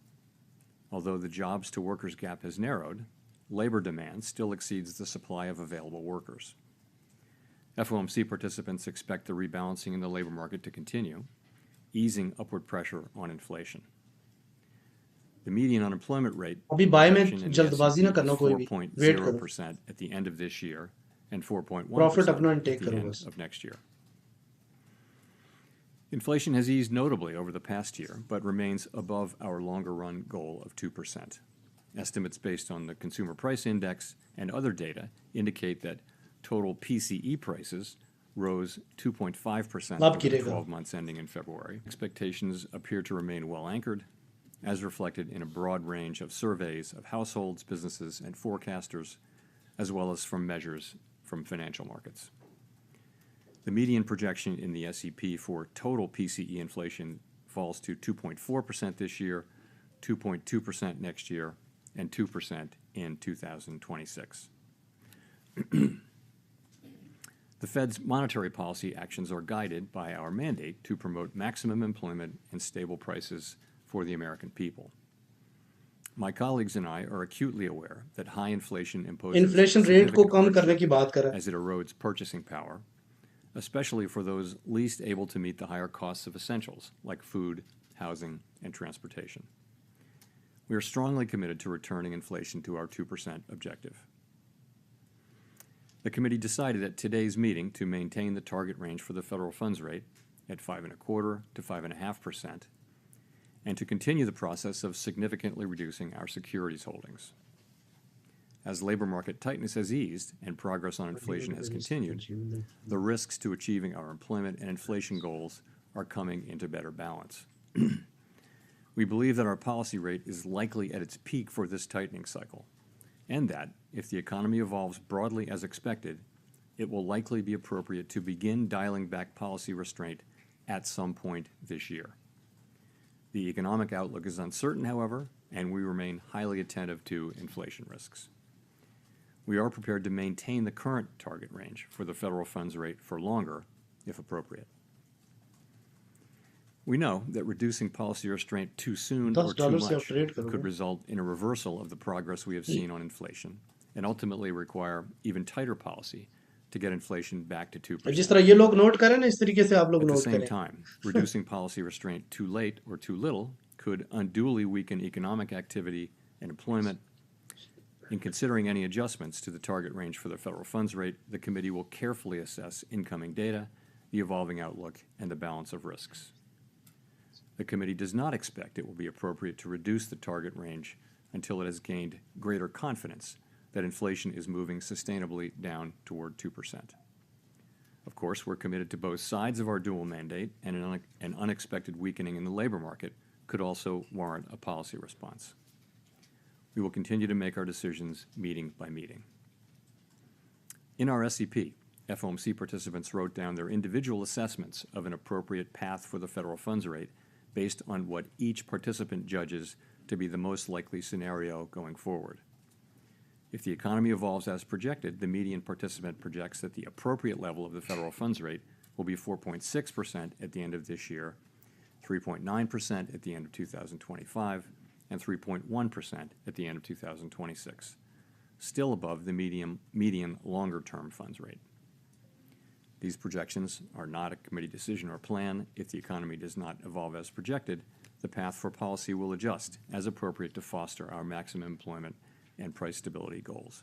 Although the jobs to workers gap has narrowed, labor demand still exceeds the supply of available workers. FOMC participants expect the rebalancing in the labor market to continue, easing upward pressure on inflation. The median unemployment rate अभी bye में projection in the जल्दबाजी ना S&P is करना कोई भी, wait करो, 4.0% at the end of this year and 4.1% profit अपना at intake the करो end बस। of next year. Inflation has eased notably over the past year, but remains above our longer-run goal of 2%. Estimates based on the Consumer Price Index and other data indicate that total PCE prices rose 2.5% लाभ over the गिरेगा। 12 months ending in February. Expectations appear to remain well anchored, as reflected in a broad range of surveys of households, businesses, and forecasters, as well as from measures from financial markets. The median projection in the SEP for total PCE inflation falls to 2.4% this year, 2.2% next year, and 2% in 2026. The Fed's monetary policy actions are guided by our mandate to promote maximum employment and stable prices for the American people. My colleagues and I are acutely aware that high inflation imposes inflation rate को significant कम करने hardship की बात कर रहा है। as it erodes purchasing power, especially for those least able to meet the higher costs of essentials like food, housing, and transportation. We are strongly committed to returning inflation to our 2% objective. The committee decided at today's meeting to maintain the target range for the federal funds rate at 5.25% to 5.5%, and to continue the process of significantly reducing our securities holdings. As labor market tightness has eased and progress on inflation has continued, the risks to achieving our employment and inflation goals are coming into better balance. We believe that our policy rate is likely at its peak for this tightening cycle, and that, if the economy evolves broadly as expected, it will likely be appropriate to begin dialing back policy restraint at some point this year. The economic outlook is uncertain, however, and we remain highly attentive to inflation risks. We are prepared to maintain the current target range for the federal funds rate for longer, if appropriate. We know that reducing policy restraint too soon or too $10 से आप much trade could करोगे। result in a reversal of the progress we have seen on inflation and ultimately require even tighter policy to get inflation back to 2%. जिस तरह ये लोग note करें ना, इस तरीके से आप लोग At the नोट same करें। time, reducing policy restraint too late or too little could unduly weaken economic activity and employment. In considering any adjustments to the target range for the federal funds rate, the committee will carefully assess incoming data, the evolving outlook, and the balance of risks. The committee does not expect it will be appropriate to reduce the target range until it has gained greater confidence that inflation is moving sustainably down toward 2%. Of course, we're committed to both sides of our dual mandate, and an unexpected weakening in the labor market could also warrant a policy response. We will continue to make our decisions meeting by meeting. In our SEP, FOMC participants wrote down their individual assessments of an appropriate path for the federal funds rate based on what each participant judges to be the most likely scenario going forward. If the economy evolves as projected, the median participant projects that the appropriate level of the federal funds rate will be 4.6% at the end of this year, 3.9% at the end of 2025, and 3.1% at the end of 2026, still above the median longer-term funds rate. These projections are not a committee decision or plan. If the economy does not evolve as projected, the path for policy will adjust as appropriate to foster our maximum employment and price stability goals.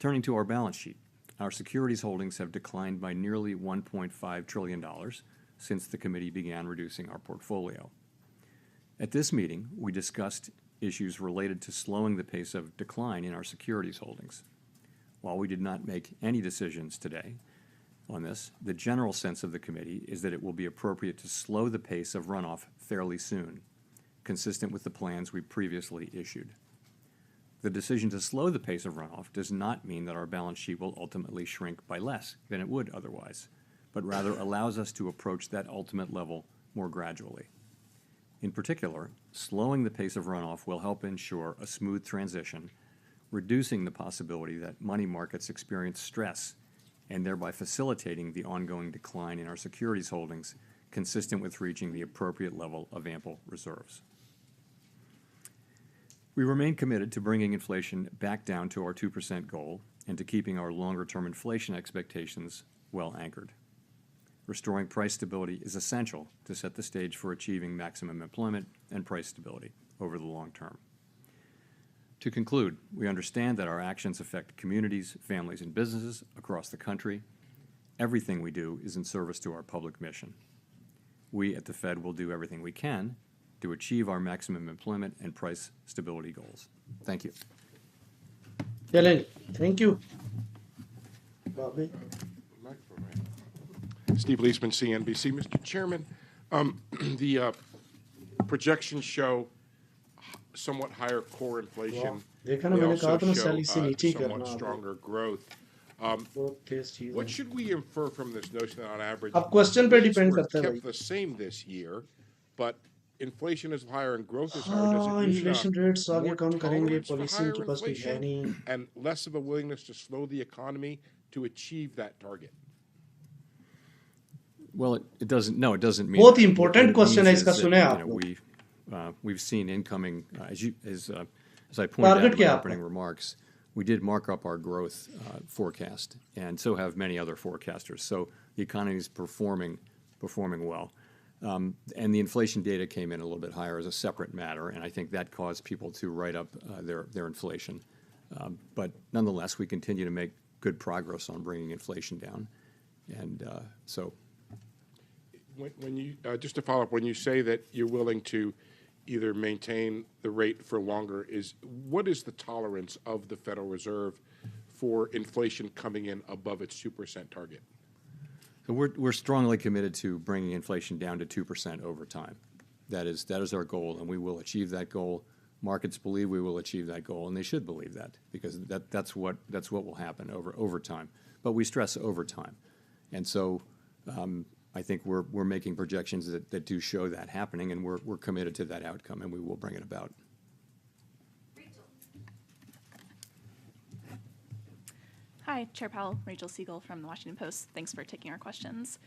Turning to our balance sheet, our securities holdings have declined by nearly $1.5 trillion since the committee began reducing our portfolio. At this meeting, we discussed issues related to slowing the pace of decline in our securities holdings. While we did not make any decisions today on this, the general sense of the committee is that it will be appropriate to slow the pace of runoff fairly soon, consistent with the plans we previously issued. The decision to slow the pace of runoff does not mean that our balance sheet will ultimately shrink by less than it would otherwise, but rather allows us to approach that ultimate level more gradually. In particular, slowing the pace of runoff will help ensure a smooth transition, reducing the possibility that money markets experience stress and thereby facilitating the ongoing decline in our securities holdings consistent with reaching the appropriate level of ample reserves. We remain committed to bringing inflation back down to our 2% goal and to keeping our longer-term inflation expectations well anchored. Restoring price stability is essential to set the stage for achieving maximum employment and price stability over the long term. To conclude, we understand that our actions affect communities, families, and businesses across the country. Everything we do is in service to our public mission. We at the Fed will do everything we can to achieve our maximum employment and price stability goals. Thank you. Challenge. Thank you. Bobby. Steve Leisman, CNBC. Mr. Chairman, the projections show somewhat higher core inflation. देखा ना They मैंने कहा also था ना show सैली से नीचे ही somewhat करना stronger growth. बहुत तेज चीज What है should we infer from this notion that on average अब क्वेश्चन पे rates डिपेंड were करता है kept भाई the same this year, but inflation is higher and growth is higher? Does it हाँ mean inflation rates आगे more कम करेंगे tolerance for policy higher इनके पास कोई है inflation नहीं and less of a willingness to slow the economy to achieve that target? Well, it doesn't. No, it doesn't mean बहुत that. Important What it question means है is इसका that, सुने you आप know, लोग we've seen incoming, as I pointed out target in क्या my है opening आपका remarks, we did mark up our growth forecast, and so have many other forecasters. So the economy is performing well. And the inflation data came in a little bit higher as a separate matter, and I think that caused people to write up their inflation. But nonetheless, we continue to make good progress on bringing inflation down. And so When you just to follow up, when you say that you're willing to either maintain the rate for longer, what is the tolerance of the Federal Reserve for inflation coming in above its 2% target? So we're strongly committed to bringing inflation down to 2% over time. That is our goal, and we will achieve that goal. Markets believe we will achieve that goal, and they should believe that, because that's what will happen over time. But we stress over time, and so I think we're making projections that do show that happening, and we're committed to that outcome, and we will bring it about. Hi, Chair Powell, Rachel Siegel from the Washington Post. Thanks for taking our questions.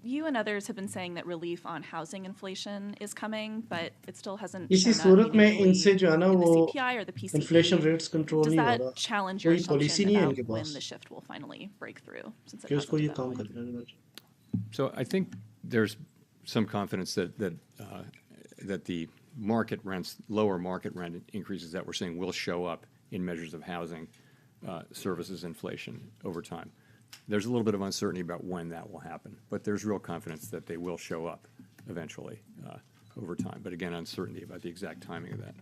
You and others have been saying that relief on housing inflation is coming, but it still hasn't इसी shown up सूरत में meaningfully इनसे जो है ना in the वो CPI or the inflation PCE. Rates control Does नहीं हो that रहा challenge your कोई पॉलिसी assumption नहीं है about इनके when pass the shift will finally break through, since it कि उसको hasn't ये to that काम point? करना है So I think there's some confidence that the market rents, lower market rent increases that we're seeing will show up in measures of housing services inflation over time. There's a little bit of uncertainty about when that will happen, but there's real confidence that they will show up eventually over time. But again, uncertainty about the exact timing of that.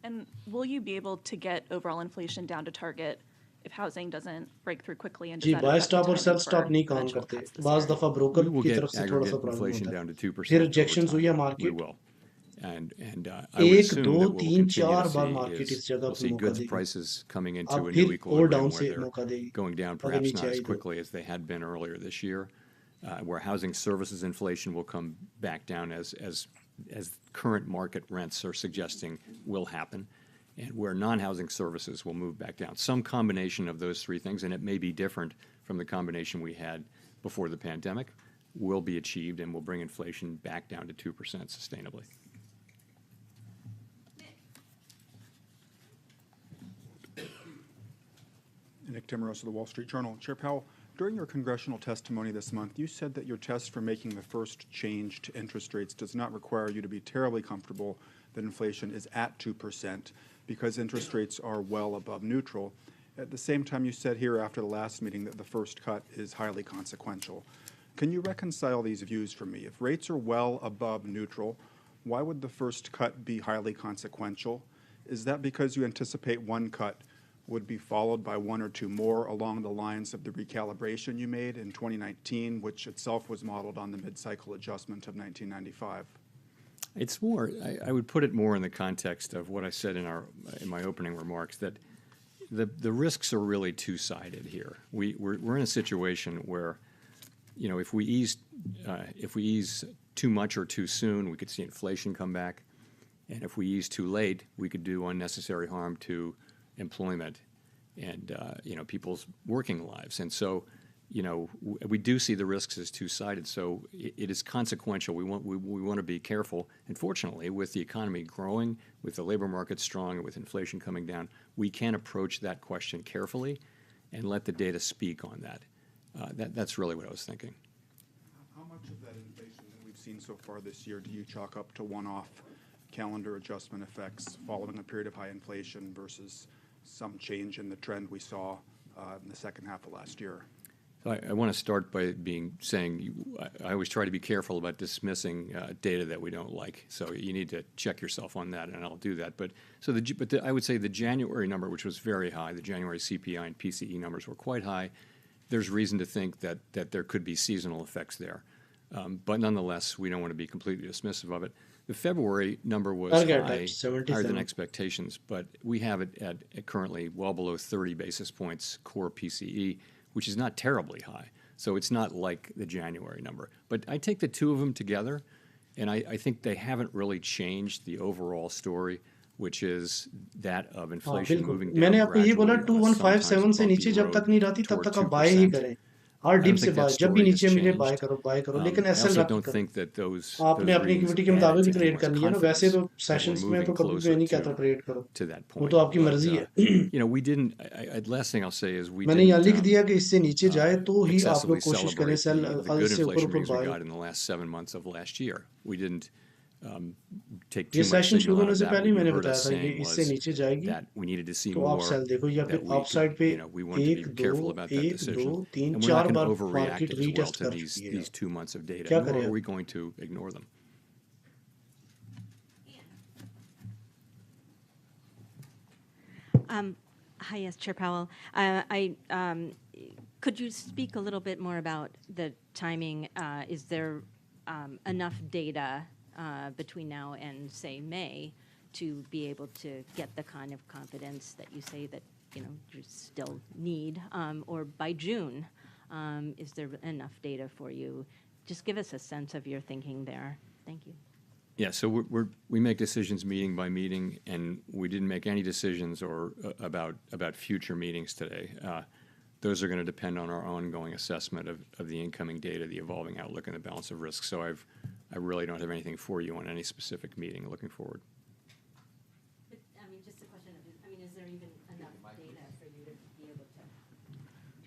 And will you be able to get overall inflation down to target if housing doesn't break through quickly? And does जी that buy affect the stop और timing सेल्फ for stop नहीं काम eventual करते cuts this बाज year? दफा broker We will की get तरफ से थोड़ा सा aggregate प्रॉब्लम inflation होता down है to 2% फिर over रिजेक्शंस हुई है time. We market will. And I would एक assume दो that what we'll तीन continue चार to bar see market is इस जगह we'll पे see मौका goods देगी prices coming into अब a फिर new और डाउन equilibrium where से they're मौका देगी going down आगे perhaps नीचे not as आई तो quickly as they had been earlier this year, where housing services inflation will come back down as current market rents are suggesting will happen. and where non-housing services will move back down. Some combination of those three things, and it may be different from the combination we had before the pandemic, will be achieved and will bring inflation back down to 2% sustainably. Nick Timmeros of the Wall Street Journal. Chair Powell, during your congressional testimony this month, you said that your test for making the first change to interest rates does not require you to be terribly comfortable that inflation is at 2% because interest rates are well above neutral. At the same time, you said here after the last meeting that the first cut is highly consequential. Can you reconcile these views for me? If rates are well above neutral, why would the first cut be highly consequential? Is that because you anticipate one cut would be followed by one or two more along the lines of the recalibration you made in 2019, which itself was modeled on the mid-cycle adjustment of 1995? It's more, I would put it more in the context of what I said in my opening remarks, that the risks are really two-sided here. We're in a situation where, you know, if we ease too much or too soon, we could see inflation come back, and if we ease too late, we could do unnecessary harm to employment and you know, people's working lives. And so, you know, we do see the risks as two-sided. So it is consequential. We want to be careful. And fortunately, with the economy growing, with the labor market strong, and with inflation coming down, we can approach that question carefully and let the data speak on that. That's really what I was thinking. How much of that inflation that we've seen so far this year do you chalk up to one-off calendar adjustment effects following a period of high inflation versus some change in the trend we saw in the second half of last year? I want to start by saying I always try to be careful about dismissing data that we don't like. So you need to check yourself on that, and I'll do that. But I would say the January number, which was very high, the January CPI and PCE numbers were quite high. There's reason to think that there could be seasonal effects there. But nonetheless, we don't want to be completely dismissive of it. The February number was higher than expectations, but we have it at currently well below 30 basis points core PCE, which is not terribly high. So it's not like the January number. But I take the two of them together, and I think they haven't really changed the overall story, which is that of inflation moving down मैंने आपको ये बोला gradually on a 2157 से sometimes नीचे bumpy जब तक road नहीं रहती तब toward तक आप बाय ही 2%. करें हर I डीप don't से think that बाय जब भी story has नीचे मिले बाय changed. करो लेकिन I एसएल also रख don't करो think that those आपने अपनी readings इक्विटी के added मुताबिक to ट्रेड anyone's करनी है ना वैसे confidence तो that we're सेशंस में moving तो कभी भी closer नहीं कहता ट्रेड करो to that वो point. तो आपकी But, मर्जी है you know, we didn't. Last thing I'll say is we मैंने यहाँ didn't लिख दिया कि इससे नीचे जाए तो ही आप excessively लोग कोशिश करें celebrate सेल the good इससे ऊपर inflation ऊपर readings we buy got in the last 7 months of last year. We didn't take ये too much सेशन शुरू signal out होने of से that. पहले ही What you मैंने heard बताया us था ये saying इससे was नीचे जाएगी that we needed to see तो आप more, सेल देखो या that फिर we, आप साइड पे you know, we wanted to be एक careful दो about that एक decision. दो तीन And we're not चार going to bar overreact market as well retest to कर चुकी है these 2 months of data, क्या nor करें are अब? we going to ignore them. Hi, yes, Chair Powell. Could you speak a little bit more about the timing? Is there enough data between now and, say, May to be able to get the kind of confidence that you say that, you know, you still need? Or by June, is there enough data for you? Just give us a sense of your thinking there. Thank you. Yeah, so we make decisions meeting by meeting, and we didn't make any decisions about future meetings today. Those are going to depend on our ongoing assessment of the incoming data, the evolving outlook, and the balance of risk. So I really don't have anything for you on any specific meeting looking forward. But, I mean, just a question of, I mean, is there even enough data for you to be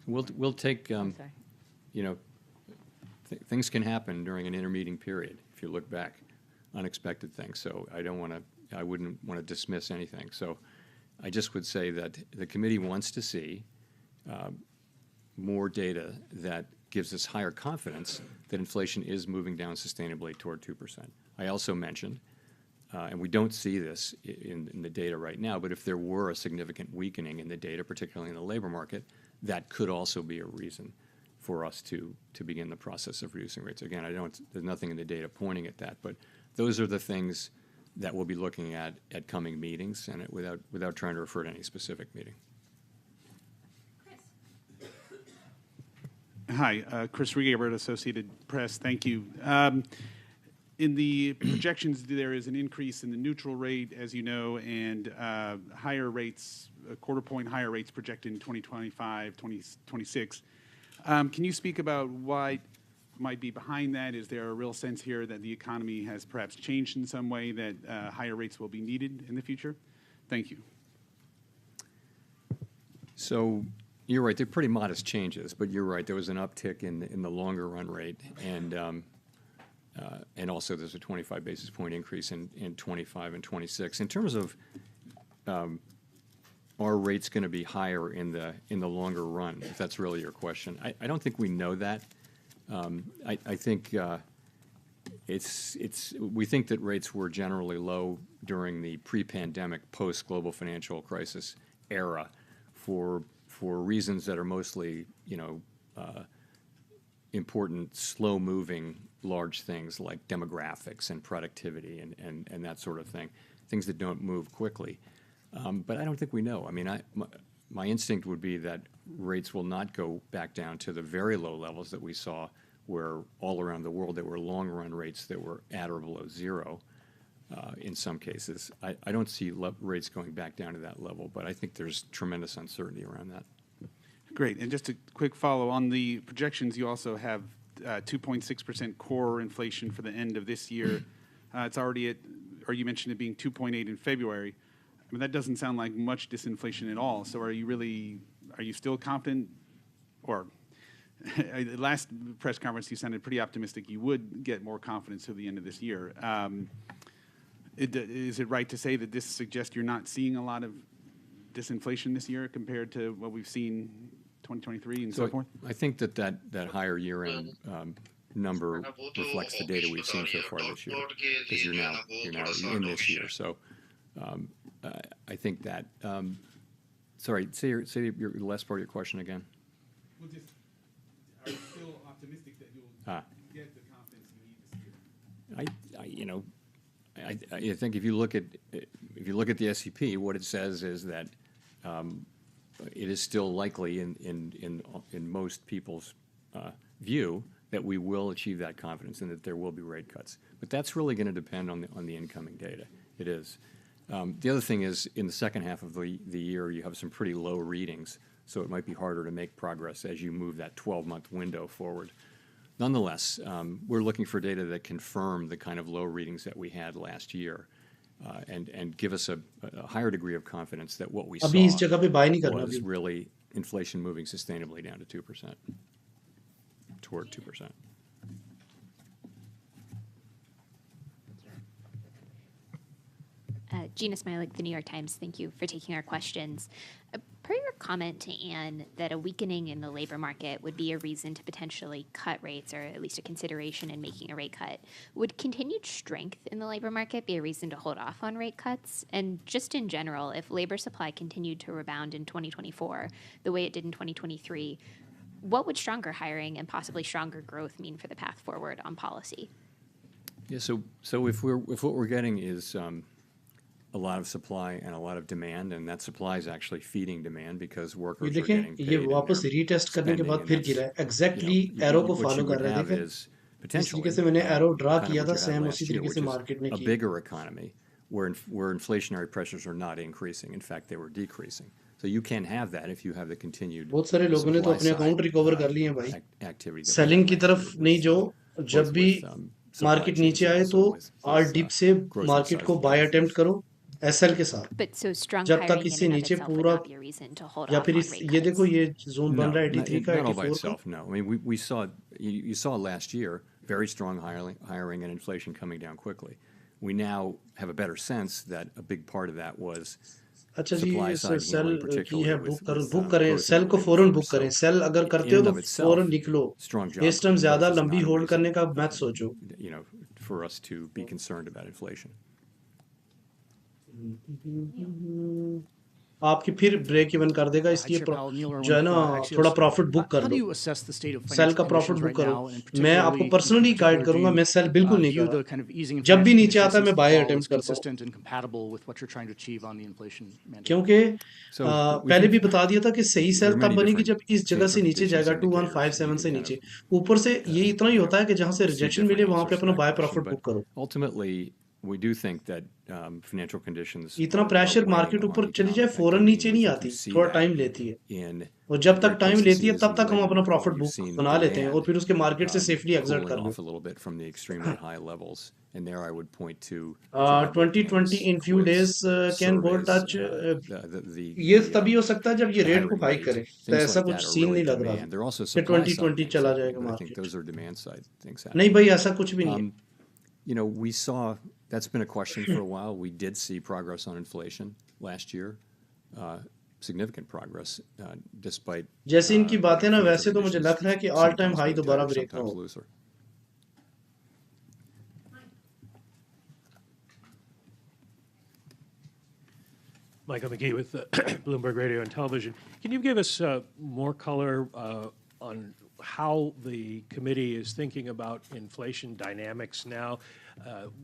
able to? We'll take, I'm sorry. you know, things can happen during an intermeeting period if you look back. Unexpected things. So I wouldn't want to dismiss anything. So I just would say that the committee wants to see more data that gives us higher confidence that inflation is moving down sustainably toward 2%. I also mentioned, and we don't see this in the data right now, but if there were a significant weakening in the data, particularly in the labor market, that could also be a reason for us to begin the process of reducing rates. Again, there's nothing in the data pointing at that, but those are the things that we'll be looking at coming meetings, and without trying to refer to any specific meeting. Hi, Chris Regaber at Associated Press. Thank you. In the projections, there is an increase in the neutral rate, as you know, and higher rates, a quarter point higher rates projected in 2025, 2026. Can you speak about what might be behind that? Is there a real sense here that the economy has perhaps changed in some way, that higher rates will be needed in the future? Thank you. So you're right, they're pretty modest changes, but you're right, there was an uptick in the longer run rate, and also there's a 25 basis point increase in 25 and 26. In terms of are rates going to be higher in the longer run, if that's really your question, I don't think we know that. I think we think that rates were generally low during the pre-pandemic, post-global financial crisis era for reasons that are mostly, important, slow-moving, large things like demographics and productivity and that sort of thing, things that don't move quickly. But I don't think we know. I mean, my instinct would be that rates will not go back down to the very low levels that we saw, where all around the world there were long-run rates that were at or below zero in some cases. I don't see rates going back down to that level, but I think there's tremendous uncertainty around that. Great. And just a quick follow on the projections, you also have 2.6% core inflation for the end of this year. It's already at, or you mentioned it being 2.8 in February. I mean, that doesn't sound like much disinflation at all. So are you still confident, or last press conference you sounded pretty optimistic you would get more confidence through the end of this year. Is it right to say that this suggests you're not seeing a lot of disinflation this year compared to what we've seen 2023 and so forth? I think that higher year-end number reflects the data we've seen so far this year, because you're now in this year. So I think that. Sorry, say your last part of your question again. Well, just are you still optimistic that you'll get the confidence you need this year? I think if you look at the SEP, what it says is that it is still likely in most people's view that we will achieve that confidence and that there will be rate cuts. But that's really going to depend on the incoming data. It is. The other thing is, in the second half of the year, you have some pretty low readings, so it might be harder to make progress as you move that 12-month window forward. Nonetheless, we're looking for data that confirm the kind of low readings that we had last year, and give us a higher degree of confidence that what we saw अभी इस जगह पे buy नहीं करना was अभी really inflation moving sustainably down to 2%, toward 2%. Gina Smilik, The New York Times. Thank you for taking our questions. Per your comment to Anne that a weakening in the labor market would be a reason to potentially cut rates, or at least a consideration in making a rate cut, would continued strength in the labor market be a reason to hold off on rate cuts? And just in general, if labor supply continued to rebound in 2024 the way it did in 2023, what would stronger hiring and possibly stronger growth mean for the path forward on policy? Yeah, so if what we're getting is a lot of supply and a lot of demand, and that supply is actually feeding demand because ये workers are देखें getting ये paid and वापस they're retest करने के spending, बाद and फिर that's, गिरा है एग्जैक्टली एरो को what फॉलो you कर would रहा है have देखें is जिस तरीके potentially से मैंने एरो ड्रा kind of किया what था you had सेम last उसी year, तरीके which से is मार्केट ने a की bigger economy where inflationary pressures are not increasing. In fact, they were decreasing. So you can have that if you have the continued बहुत सारे लोगों ने तो supply अपने side अकाउंट रिकवर कर लिए हैं भाई activity that we selling had की last तरफ year नहीं with जाओ जब both भी with supply मार्केट chains नीचे and आए also तो with आर डिप से growth मार्केट inside को the buy labor attempt force. करो एसएल के साथ But so strong जब तक hiring in इससे and of नीचे itself would पूरा not be a reason to hold या off फिर on इस rate ये देखो cuts. ये जोन बन No, रहा है 83 का not all by 84 का itself, no. I mean, we saw, you saw last year very strong hiring and inflation coming down quickly. We now have a better sense that a big part of that was अच्छा जी supply side cell healing, की है particularly book करें growth in cell the को labor फौरन book force. करें So cell अगर करते in हो and तो of itself, फौरन निकलो strong job इस टाइम growth ज्यादा is लंबी not a होल्ड reason, करने का मत सोचो for us to be concerned about inflation. आपकी फिर ब्रेक इवन कर देगा, Hi, इसलिए Chair Powell. Neil जो है Irwin ना for Axios. थोड़ा प्रॉफिट बुक कर How do लो, you assess the state of sell financial का प्रॉफिट conditions बुक right करो. now? And मैं आपको particularly, in personally guide particular, do करूंगा, you मैं सेल बिल्कुल नहीं view कर the रहा. kind of easing in जब भी financial नीचे conditions आता है since मैं the buy fall as attempt करता हूँ, consistent and compatible with what you're trying to achieve on the inflation mandate? क्योंकि So we पहले भी think बता दिया था कि सही there सेल are तब many बनेगी different जब इस जगह से financial नीचे conditions जाएगा indicators. 2157 You से can नीचे. kind ऊपर से ये of इतना ही होता है कि जहां से see रिजेक्शन मिले different वहां पे answers to अपना that buy question, profit but book करो. ultimately, we do think that financial conditions इतना are pressure weighing market on ऊपर चली जाए economic फौरन activity, नीचे and we नहीं think आती, you see थोड़ा that टाइम लेती है. in और a जब तक great place टाइम to लेती see है it is in तब the तक हम labor अपना market, where profit you've book seen बना लेते हैं और demand फिर उसके मार्केट से सेफली एग्जिट cooling कर लो. off a little bit from the extremely high levels. And there I would point to job 2020 openings, in few days quits, can go surveys, touch. the ये तभी हो सकता है जब ये the रेट को hiring hike rate, करे, तो things ऐसा like कुछ that are सीन really नहीं लग रहा demand. There are also कि supply side 2020 things चला happening, जाएगा but I think market. those are demand side things नहीं happening. भाई, ऐसा कुछ भी नहीं है. You know, we saw that's been a question for a while. We did see progress on inflation last year, significant progress, despite जैसे इनकी बातें ना, financial वैसे तो मुझे conditions लग रहा है कि all time sometimes high being दोबारा tighter, ब्रेक ना sometimes हो. looser. Michael McGee with Bloomberg Radio and Television. Can you give us more color on how the committee is thinking about inflation dynamics now?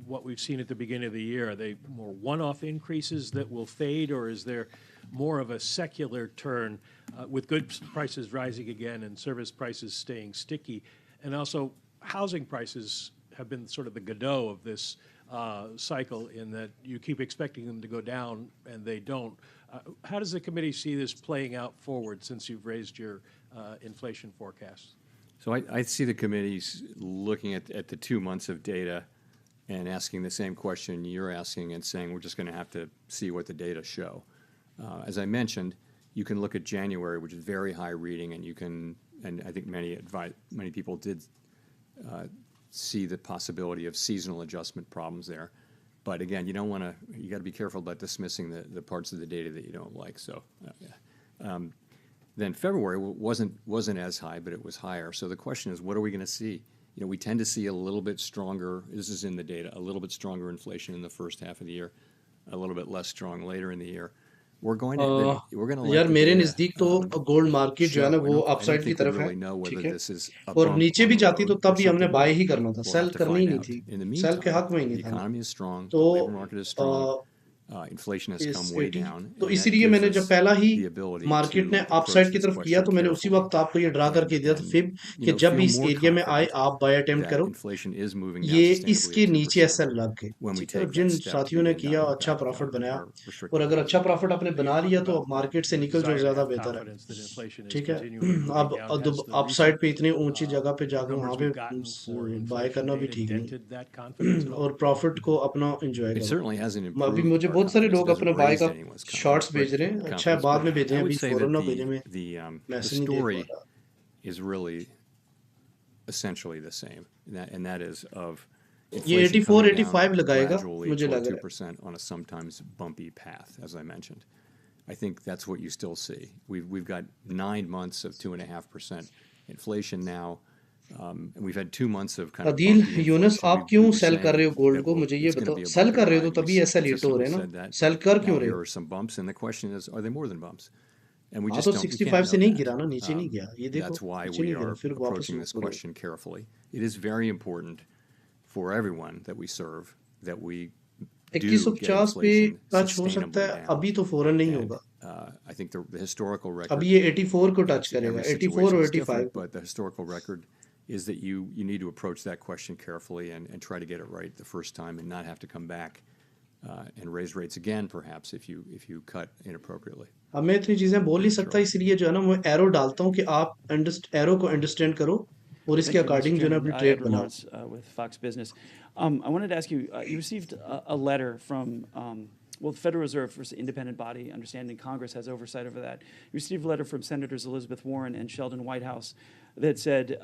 What we've seen at the beginning of the year, are they more one-off increases that will fade, or is there more of a secular turn with goods prices rising again and service prices staying sticky? And also, housing prices have been sort of the Godot of this cycle, in that you keep expecting them to go down and they don't. How does the committee see this playing out forward since you've raised your inflation forecast? So I see the committees looking at the 2 months of data and asking the same question you're asking and saying we're just going to have to see what the data show. As I mentioned, you can look at January, which is very high reading, and you can, and I think many people did see the possibility of seasonal adjustment problems there. But again, you got to be careful about dismissing the parts of the data that you don't like. So then February wasn't as high, but it was higher. So the question is, what are we going to see? You know, we tend to see a little bit stronger, this is in the data, a little bit stronger inflation in the first half of the year, a little bit less strong later in the year. We're going to let यार the मेरे data नज़दीक तो gold market जो है ना show. वो I don't upside की think we तरफ है, really know whether ठीक है. this is a और bump नीचे on भी the जाती तो road or तब भी हमने something बाय more. ही करना था, We'll सेल have to करनी ही find नहीं out. थी. In the सेल के meantime, हक में ही the नहीं था ना. economy is strong, the तो labor market is strong, inflation has come way 80, down, तो and that इसीलिए gives मैंने जब us पहला ही the ability मार्केट ने to अपसाइड approach की this तरफ किया question तो मैंने उसी carefully वक्त आपको ये ड्रा करके दिया था फिब कि जब भी feel इस more एरिया में आए confident आप बाय अटेम्प्ट that करो. inflation is moving down ये sustainably इसके at नीचे 2% ऐसा लग गए, when we ठीक है. और take Jin that step to साथियों ने begin किया dialing अच्छा back प्रॉफिट बनाया, our और restrictive अगर अच्छा policy. प्रॉफिट आपने Can you बना talk लिया तो about अब मार्केट से निकल जो desire to ज़्यादा have बेहतर है, confidence that inflation is ठीक है. continually moving down? Has the upside recent पे इतनी ऊंची जगह पे जाके वहां numbers पे we've gotten for bye inflation करना भी data ठीक नहीं. dented that confidence at all? और प्रॉफिट को अपना एंजॉय It करो. certainly hasn't अभी improved मुझे our बहुत सारे confidence. It लोग doesn't अपना बाय raise का anyone's शॉर्ट्स confidence, भेज रहे हैं. अच्छा है, confidence. बाद But में भेजें, I अभी would say फौरन that ना भेजें. मैं the मैसेज नहीं देख story पा रहा. is really essentially the same, and that is of ये inflation 84 coming down 85 लगाएगा gradually मुझे toward लग रहा है. 2% on a sometimes bumpy path, as I mentioned. I think that's what you still see. We've got 9 months of 2.5% inflation now, and we've had 2 months of kind of Adeel bumpy Yunus, inflation. आप क्यों We've been cell कर रहे saying हो gold that को, मुझे ये it's going to बताओ. be a cell bumpy कर रहे हो ride. तो We तभी ऐसा लेट हो consistently रहे हैं ना. said that. सेल कर Now क्यों रहे here हो? are some bumps, and the question is, are they more than bumps? And we हाँ just तो don't. We 65 can't से know नहीं that. गिरा ना, नीचे नहीं गया. ये देखो, That's why नीचे we नहीं गिरा, are फिर वापस approaching this ऊपर हो. question carefully. It is very important for everyone that we serve that we do get 2150 पे inflation टच हो सकता sustainably है, down. अभी तो फौरन नहीं And होगा. I think the historical अभी record, ये 84 को टच obviously करेगा, every 84 situation और is 85 different, को. but the historical record is that you need to approach that question carefully and try to get it right the first time and not have to come back and raise rates again, perhaps, if you cut inappropriately. अब मैं इतनी चीजें बोल नहीं सकता, इसलिए जो है ना मैं एरो डालता हूँ कि आप एरो को अंडरस्टैंड करो और इसके Thank you, Mr. अकॉर्डिंग जो है ना Chairman. अपनी ट्रेड Edward बनाओ. Lawrence with Fox Business. I wanted to ask you, you received a letter from, well, the Federal Reserve, is an independent body, understanding Congress has oversight over that. You received a letter from Senators Elizabeth Warren and Sheldon Whitehouse that said,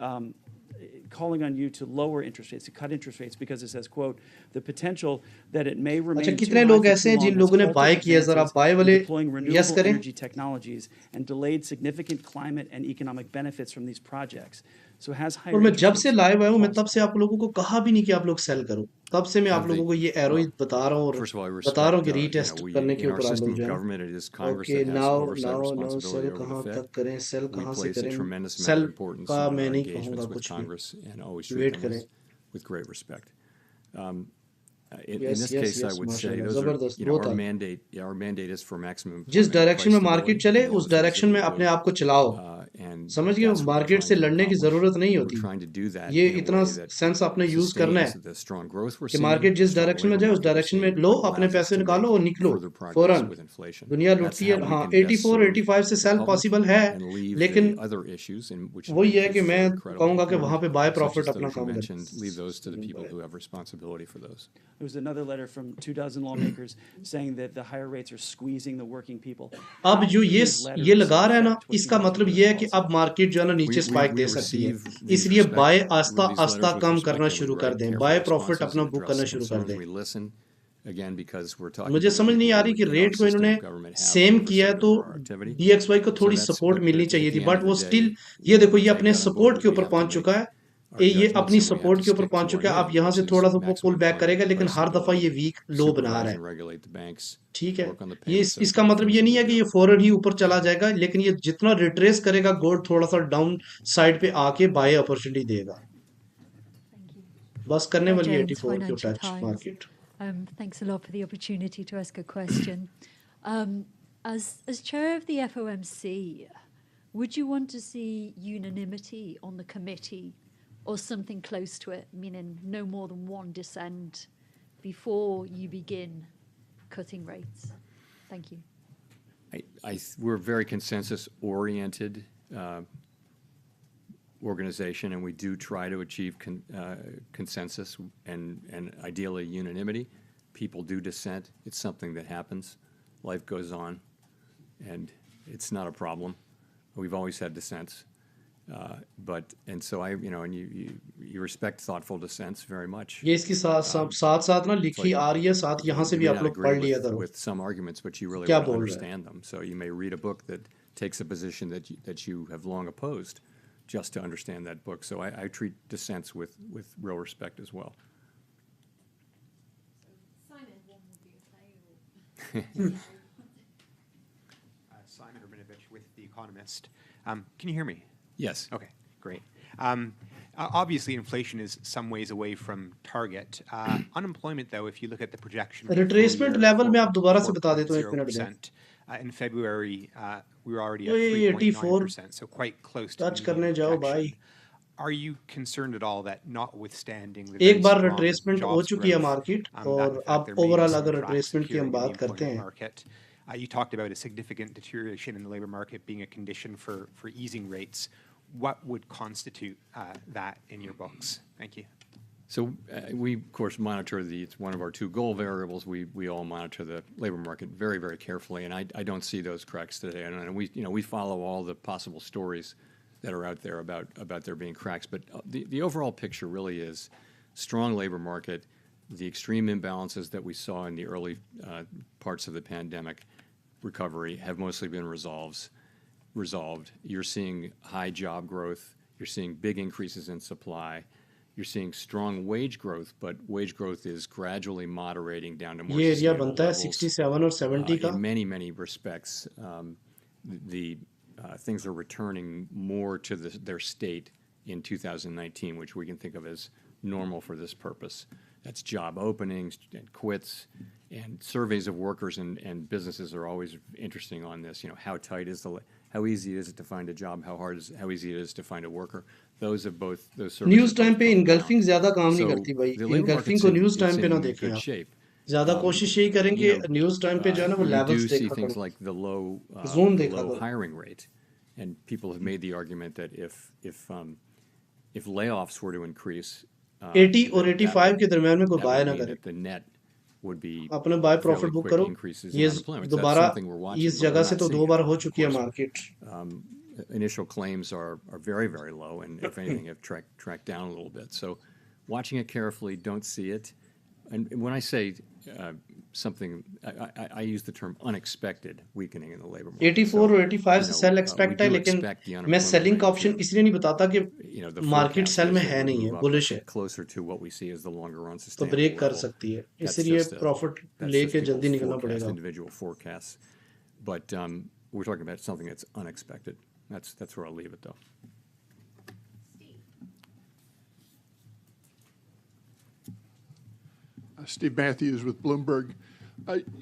calling on you to lower interest rates, to cut interest rates, because it says, quote, the potential that it may अच्छा, remain too कितने high लोग for ऐसे too हैं जिन long has लोगों ने bye halted किया, जरा advances bye in वाले deploying यस renewable करें. energy technologies and delayed significant climate and economic benefits from these projects. So has higher और मैं जब interest से rates लाइव आया हूँ, मैं caused तब से आप लोगों को कहा भी नहीं कि आप लोग सेल करो. तब से मैं आप लोगों को ये एरो बता रहा हूँ और First of all, I बता रहा हूँ respect, कि रीटेस्ट करने के in our ऊपर आप system लोग of जो है government, it is Congress okay that has now oversight now sell responsibility over कहाँ the तक Fed. करें सेल We कहाँ से place a करें tremendous amount sell of importance का on our मैं नहीं engagements कहूँगा with कुछ भी Congress and always treat wait them करें with great respect. Um, in yes this yes case, I yes would say माशाल्लाह those are, जबरदस्त बहुत आगे our mandate is for maximum जिस employment and डायरेक्शन price में market stability, चले and the उस other things that direction में we अपने do. आप को चलाओ And समझ गए that's what we're मार्केट से trying to लड़ने की accomplish. जरूरत नहीं We're होती trying to do that ये in a इतना way that सेंस आपने यूज करना है sustains the strong growth we're कि seeing, मार्केट the जिस strong डायरेक्शन में labor जाए उस market we're डायरेक्शन में seeing, लो but अपने allows us पैसे to निकालो make और निकलो further progress फौरन with inflation. दुनिया That's लुटती है how we हाँ can best 84 serve 85 से the सेल public पॉसिबल है and leave लेकिन the other issues, in which in वही many है कि cases मैं are incredibly कहूंगा कि वहां important, पे बाय such प्रॉफिट as अपना those you काम mentioned. Leave those to the people करें who have responsibility for those. There was another letter from 2 dozen lawmakers saying that the higher rates are squeezing the working people. अब How जो do these ये letters लगा रहा है ना affect what you इसका guys are मतलब doing ये है कि policy? अब मार्केट जो है ना नीचे स्पाइक We दे सकती है receive these इसलिए बाय आस्ता these आस्ता letters with कम respect, करना and we शुरू कर write दें careful बाय प्रॉफिट responses अपना and बुक address करना the शुरू कर concerns. दें We listen, again, because we're talking मुझे to the समझ नहीं people आ who रही कि in our रेट को system इन्होंने of government have सेम किया है oversight तो over our activity. डीएक्सवाई को So थोड़ी that's, सपोर्ट मिलनी but चाहिए at थी the end but of the वो स्टिल day, ये we देखो ये take अपने that on board, support but के we ऊपर have to पहुंच चुका make है our ये अपनी judgments, and we have support to के ऊपर stick पहुंच to our चुका है अब knitting, यहाँ which से is थोड़ा सा वो पुल maximum बैक employment करेगा and लेकिन price हर दफा stability, ये वीक लो बना रहा supervise है and regulate the banks, ठीक है work on the ये payment इसका system, the मतलब things ये that नहीं we है कि do. ये फौरन ही ऊपर चला जाएगा लेकिन ये जितना रिट्रेस करेगा गोल्ड थोड़ा सा डाउन साइड पे आके बाय अपॉर्चुनिटी देगा बस करने वाली है James, 84 की Financial touch Times. Market Thanks a lot for the opportunity to ask a question. As chair of the FOMC, would you want to see unanimity on the committee or something close to it, meaning no more than one dissent before you begin cutting rates? Thank you. We're a very consensus-oriented organization, and we do try to achieve consensus and ideally unanimity. People do dissent. It's something that happens. Life goes on, and it's not a problem. We've always had dissents. And so and you respect thoughtful dissents very much. ये इसकी साथ साथ ना लिखी आ रही है साथ यहाँ से You भी may आप not लोग agree पढ़ लिया करो with some arguments, but you really क्या want to बोल रहे हैं understand them. So you may read a book that takes a position that you have long opposed just to understand that book. So I treat dissents with real respect as well. Simon Rabinovich with The Economist. Can you hear me? Yes. Okay, great. Obviously, inflation is some ways away from target. Unemployment, though, if you look at the projection, retracement level में आप दोबारा से बता देते हो एक minute में 4.0%. In February, we were already at ये 84 3.9%, so quite close to touch the करने median जाओ projection. भाई Are you concerned at all that notwithstanding the एक very बार strong रिट्रेसमेंट हो jobs चुकी है growth, मार्केट that और in fact आप there may be overall some अगर cracks रिट्रेसमेंट की हम appearing in the बात करते employment हैं market? You talked about a significant deterioration in the labor market being a condition for easing rates. What would constitute that in your books? Thank you. So we, of course, monitor it's one of our two goal variables. We all monitor the labor market very, very carefully, and I don't see those cracks today. And we follow all the possible stories that are out there about there being cracks. But the overall picture really is strong labor market. The extreme imbalances that we saw in the early parts of the pandemic recovery have mostly been resolved. You're seeing high job growth. You're seeing big increases in supply. You're seeing strong wage growth, but wage growth is gradually moderating down to more ये area sustainable बनता है levels. 67 और 70 का In many respects, things are returning more to their state in 2019, which we can think of as normal for this purpose. That's job openings and quits, and surveys of workers and businesses are always interesting on this. How easy is it to find a job? How easy it is to find a worker? Those surveys news have time both पे come engulfing down. ज्यादा काम नहीं So करती भाई the labor engulfing market's को news time it's पे ना in देखें good आप shape. ज्यादा कोशिश यही करें कि न्यूज टाइम पे जो है ना वो You लेवल्स do see देखा things करो like the low जोन देखा करो hiring rate, and people have made the argument that if layoffs were to increase, 80 और that 85 के दरमियान में कोई that बाय would ना mean करे that the net would be अपने buy fairly profit book quick करो increases in ये unemployment. So that's दोबारा something we're watching, इस but we're जगह से not तो seeing दो it. बार हो Of चुकी है course, market initial claims are very, very low, and if anything, have tracked down a little bit. So watching it carefully, don't see it. And when I say something, I use the term unexpected weakening in the labor market. 84 और 85 से sell We expect है, do लेकिन expect the मैं unemployment selling का rate option to, इसलिए नहीं बताता कि the market forecast sell is में that है it would नहीं है, move up बुलिश है, closer to what we see as the longer run तो sustainable ब्रेक कर level. सकती है, That's इसलिए just प्रॉफिट that's लेके just जल्दी people's निकलना forecast, पड़ेगा. individual forecasts. But we're talking about something that's unexpected. That's where I'll leave it, though. Steve Matthews with Bloomberg.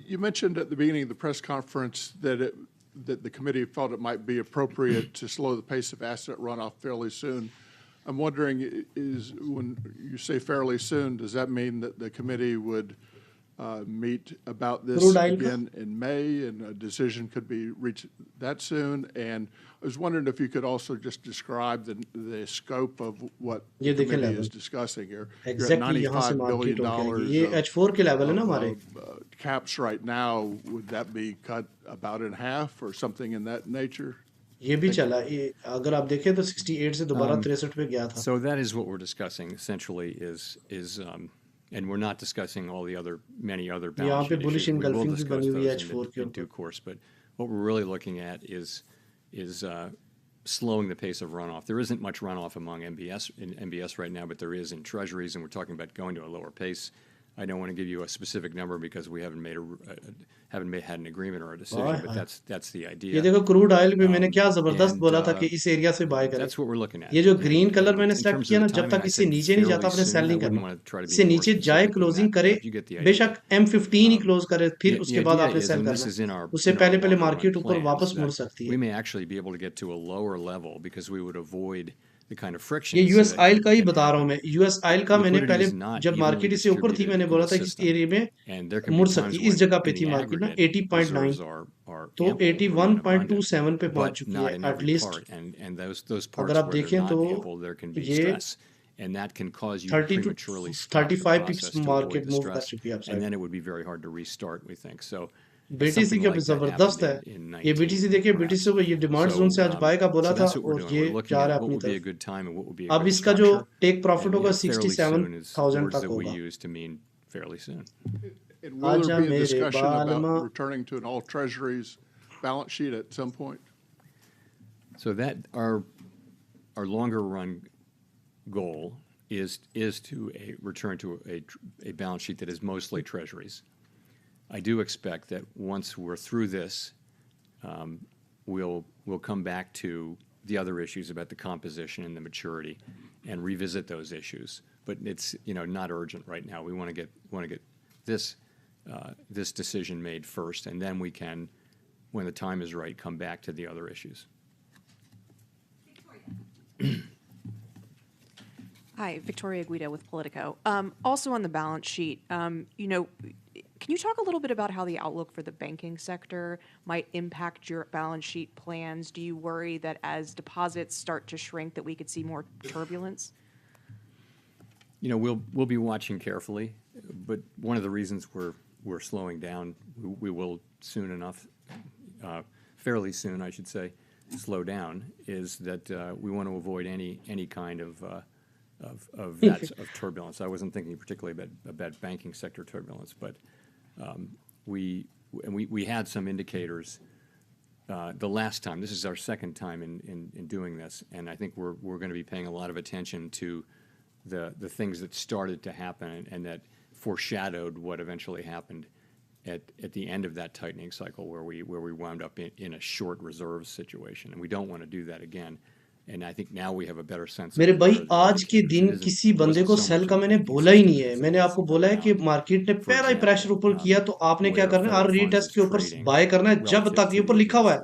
You mentioned at the beginning of the press conference that the committee felt it might be appropriate to slow the pace of asset runoff fairly soon. I'm wondering, when you say fairly soon, does that mean that the committee would meet about this Crude oil again in May, and a decision could be reached that soon? And I was wondering if you could also just describe the scope of what the ये देखें committee level. is discussing here. Exactly यहाँ से $95 billion market होके आएगी. ये H4 के level है ना हमारे. caps right now. Would that be cut about in half or something in that nature? ये भी चला, ये अगर आप देखें तो 68 से दोबारा 63 पे गया था. So that is what we're discussing essentially is and we're not discussing all the many other balance sheet issues. We will discuss those in due course, but what we're really looking at is slowing the pace of runoff. There isn't much runoff among MBS right now, but there is in treasuries, and we're talking about going to a lower pace. I don't want to give you a specific number because we haven't had an agreement or a decision, but that's the idea. ये देखो crude oil भी मैंने क्या जबरदस्त बोला था कि इस एरिया से बाय करें. That's what we're looking at. ये जो ग्रीन कलर मैंने in सेलेक्ट terms किया of ना, the जब timing, तक I इससे said नीचे नहीं fairly जाता अपने soon. सेल I नहीं wouldn't करना. want to try to be इससे more नीचे जाए specific than क्लोजिंग that, करे, but you get the idea. बेशक M15 ही क्लोज करे, फिर The उसके बाद idea आपने is, सेल and this करना. is in our उससे longer पहले run मार्केट ऊपर plans, वापस मुड़ that सकती we है. may actually be able to get to a lower level because we would avoid the kind of friction. ये US oil का ही बता रहा हूँ मैं. यूएस ऑयल का मैंने Liquidity पहले is not जब evenly मार्केट इससे ऊपर थी distributed मैंने in बोला the था कि इस system. एरिया में And there can be मुड़ times सकती है. इस when, जगह पे in थी the मार्केट ना aggregate, 80.9, reserves are तो ample and 81.27 पे abundant, पहुंच but चुकी not है in at every least. part. And those अगर parts आप where they're देखें not तो ample, there can be ये stress. And that can cause you to 30 to prematurely stop the 35 pips process to avoid market the move कर stress. चुकी है And upside. then it would be very hard to restart, we think. So BTC something का like that जबरदस्त है. happened in ये BTC 19, देखिए, perhaps. BTC को ये डिमांड जोन से आज बाय का बोला So था that's what we're और doing. ये We're looking जा at रहा है what अपनी would be a तरफ. good time and what would be a अब good इसका जो structure. टेक प्रॉफिट And, होगा fairly soon is 67,000 words तक that we होगा. use to mean fairly soon. And will आजा there be a मेरे discussion बालमा. about returning to an all treasuries balance sheet at some point? So that our longer run goal is to return to a balance sheet that is mostly treasuries. I do expect that once we're through this, we'll come back to the other issues about the composition and the maturity, and revisit those issues. But it's not urgent right now. We want to get this decision made first, and then we can, when the time is right, come back to the other issues. Hi, Victoria Guido with Politico. Also on the balance sheet, can you talk a little bit about how the outlook for the banking sector might impact your balance sheet plans? Do you worry that as deposits start to shrink that we could see more turbulence? We'll be watching carefully, but one of the reasons we're slowing down, we will soon enough, fairly soon, I should say, slow down, is that we want to avoid any kind of turbulence. I wasn't thinking particularly about banking sector turbulence, but we had some indicators the last time. This is our second time in doing this, and I think we're going to be paying a lot of attention to the things that started to happen and that foreshadowed what eventually happened at the end of that tightening cycle, where we wound up in a short reserves situation, and we don't want to do that again. And I think now we have a better sense. मेरे भाई, आज के दिन किसी बंदे को cell का मैंने बोला ही नहीं है. मैंने आपको बोला है कि मार्केट ने पहला ही प्रेशर ऊपर किया तो आपने क्या करना है, रीटेस्ट के ऊपर बाय करना है. जब तक ये ऊपर लिखा हुआ है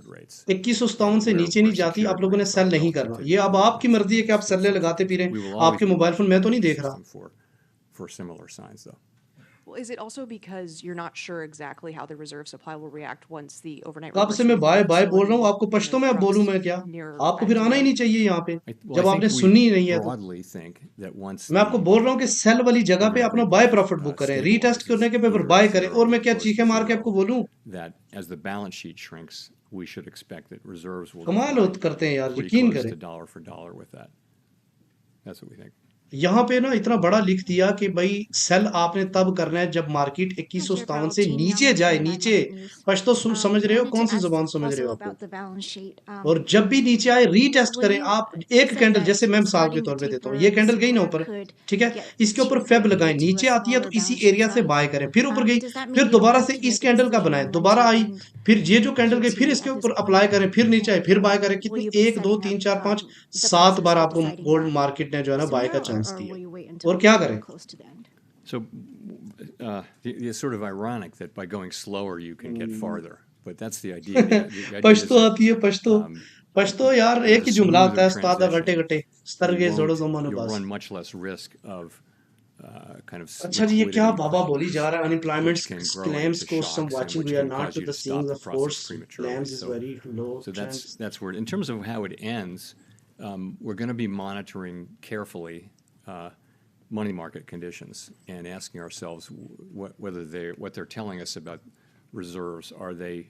2157 से नीचे नहीं जाती, आप लोगों ने सेल नहीं करना. ये अब आपकी मर्जी है कि आप सेल लगाते फिरें. आपके मोबाइल फोन मैं तो नहीं देख रहा. For similar signs, though. Well, is it also because you're not sure exactly how the reserve supply will react once the overnight? कब से मैं बाय बोल रहा हूँ आपको, पश्तो में अब बोलूँ मैं क्या? आपको फिर आना ही नहीं चाहिए यहाँ पे जब आपने सुनी ही नहीं है तो. मैं आपको बोल रहा हूँ कि सेल वाली जगह पे अपना बाय प्रॉफिट बुक करें, रीटेस्ट करने के पेपर बाय करें, और मैं क्या चीखे मार के आपको बोलूँ? That as the balance sheet shrinks, we should expect that reserves will कमाल करते हैं यार, pretty यकीन close करें. to dollar for dollar with that. That's what we think. यहाँ पे ना इतना बड़ा लिख दिया कि भाई सेल आपने तब करना है जब मार्केट Hi, Chair 2157 Powell. से Jean Young नीचे with जाए, 29 नीचे। Market News. पश्तो समझ रहे हो, Wanted कौन to सी ask जुबान समझ रहे also हो आप लोग? about the balance sheet. और जब भी नीचे आए रीटेस्ट Will करें you, आप। you एक said कैंडल, जैसे that मैं मिसाल के starting the तौर पे देता हूँ, taper ये this कैंडल गई ना quarter ऊपर, could ठीक है, get इसके ऊपर फेब you लगाएं, to a नीचे आती है तो smaller इसी balance sheet एरिया से size? बाय करें, फिर ऊपर गई, Does that mean फिर you'd दोबारा have से to इस make a कैंडल का decision बनाएं, on when दोबारा to आई, end फिर ये जो कैंडल गई फिर Q2 इसके at this ऊपर point? अप्लाई करें, फिर नीचे आए, फिर बाय करें, Will कितनी, you be 1 2 setting 3 up 4 5 the 7 process bar for आपको deciding गोल्ड that मार्केट ने जो है ना बाय का sooner, चांस or दिया will you है। wait until और क्या we're करें? close to the end? So it's sort of ironic that by going slower you can get farther, but that's the idea. The idea is Pashto that आती है, पश्तो पश्तो यार with एक a ही जुमला आता smoother है, उस्ताद गटे transition, गटे स्तर के जोड़ो जमानो you'll pass. run much less risk of kind of अच्छा जी, ये क्या liquidity बाबा बोली जा रहा है? which unemployment can grow claims into को some shocks and watching, which we are can not cause to you the to seeing stop the of process course prematurely. claims is very low So chance. that's where, in terms of how it ends, we're going to be monitoring carefully money market conditions and asking ourselves whether what they're telling us about reserves, are they,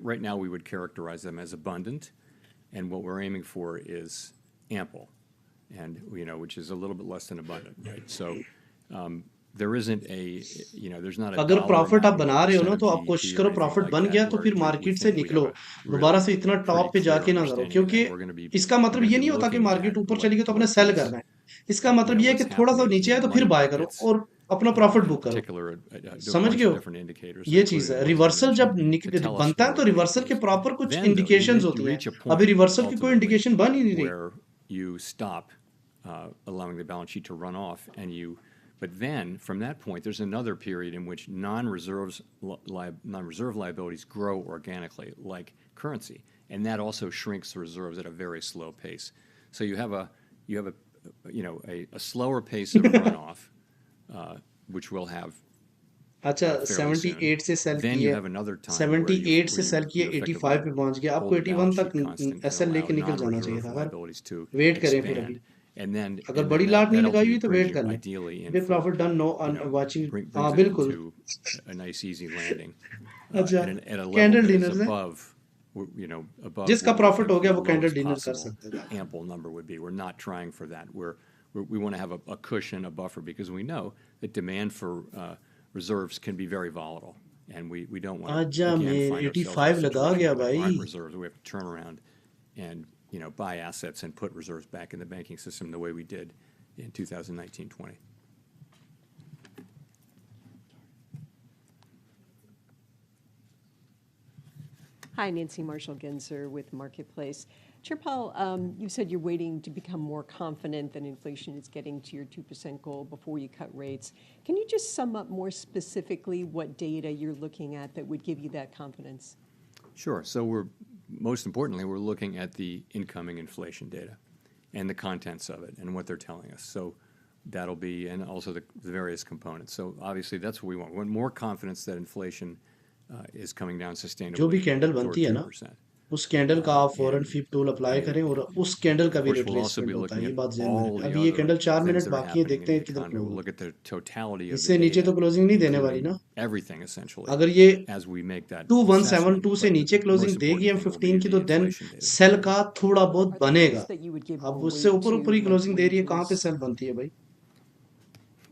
right now we would characterize them as abundant, and what we're aiming for is ample, and which is a little bit less than abundant, right? So there isn't there's not a अगर dollar profit आप amount बना or रहे हो ना percent तो of आप कोशिश GDP or करो anything प्रॉफिट like बन that गया तो where फिर we मार्केट से think we निकलो, have a दोबारा really से इतना pretty टॉप पे clear जाके ना करो, understanding of क्योंकि that. We're going to be इसका मतलब ये be नहीं होता कि looking मार्केट at ऊपर चली गई तो अपने what सेल is करना है। इसका मतलब ये है what's कि थोड़ा सा happening नीचे in आए तो फिर money बाय करो markets, और अपना प्रॉफिट in बुक करो। particular, a समझ bunch गए of हो? different indicators, ये चीज including है। the ones I रिवर्सल जब mentioned, to tell us बनता है where तो we're getting रिवर्सल के close. प्रॉपर कुछ Then, though, इंडिकेशंस you होती हैं। reach a अभी point रिवर्सल की कोई ultimately इंडिकेशन बन ही नहीं रही। where you stop allowing the balance sheet to run off, but then from that point, there's another period in which non-reserve liabilities grow organically, like currency, and that also shrinks the reserves at a very slow pace. So you have a slower pace of runoff, which will have अच्छा, fairly soon. 78 से cell Then की you है, have another time where 78 से you cell की है, effectively 85 पे पहुंच गया, hold आपको the 81 balance तक sheet constant and SL allow लेके निकल जाना चाहिए non-reserve था। liabilities to वेट करें फिर अभी, expand. And then अगर बड़ी लाट नहीं that लगाई हुई ultimately तो brings वेट you कर लें। ideally in big for, profit done, know watching. brings हाँ it बिल्कुल। into a nice easy landing अच्छा, at a level candle that is dinner से above above जिसका what we प्रॉफिट think हो गया the वो कैंडल lowest डिनर कर possible सकता है। ample number would be. We're not trying for that. We want to have a cushion, a buffer, because we know that demand for reserves can be very volatile, and we don't want to आजा again मैं find ourselves in 85 a लगा situation गया where there भाई। aren't reserves. We have to turn around and buy assets and put reserves back in the banking system the way we did in 2019-20. Hi, Nancy Marshall-Genzer with Marketplace. Chair Powell, you said you're waiting to become more confident that inflation is getting to your 2% goal before you cut rates. Can you just sum up more specifically what data you're looking at that would give you that confidence? Sure. So most importantly, we're looking at the incoming inflation data and the contents of it and what they're telling us. So that'll be, and also the various components. So obviously that's what we want. We want more confidence that inflation is coming down sustainably जो भी candle toward बनती है ना, 2%. उस candle का आप फॉरन फिप tool apply करें और उस कैंडल का Of भी course, we'll also be retracement होता है। looking ये at बात ध्यान में all रखें। the अभी ये other candle 4 things minute that are बाकी है, happening देखते in हैं the किधर economy. क्लोज We'll होता look at the totality है। of the इससे नीचे तो data, क्लोजिंग नहीं देने वाली including ना। everything essentially, अगर ये as we make that 2172 assessment. से But नीचे the क्लोजिंग most देगी important thing will be M15 की the तो देन inflation data. सेल का थोड़ा बहुत Are there बनेगा। rates that you would give अब more उससे weight ऊपर to, ऊपर ही like क्लोजिंग दे रही है, कहाँ पे wages? सेल बनती है भाई?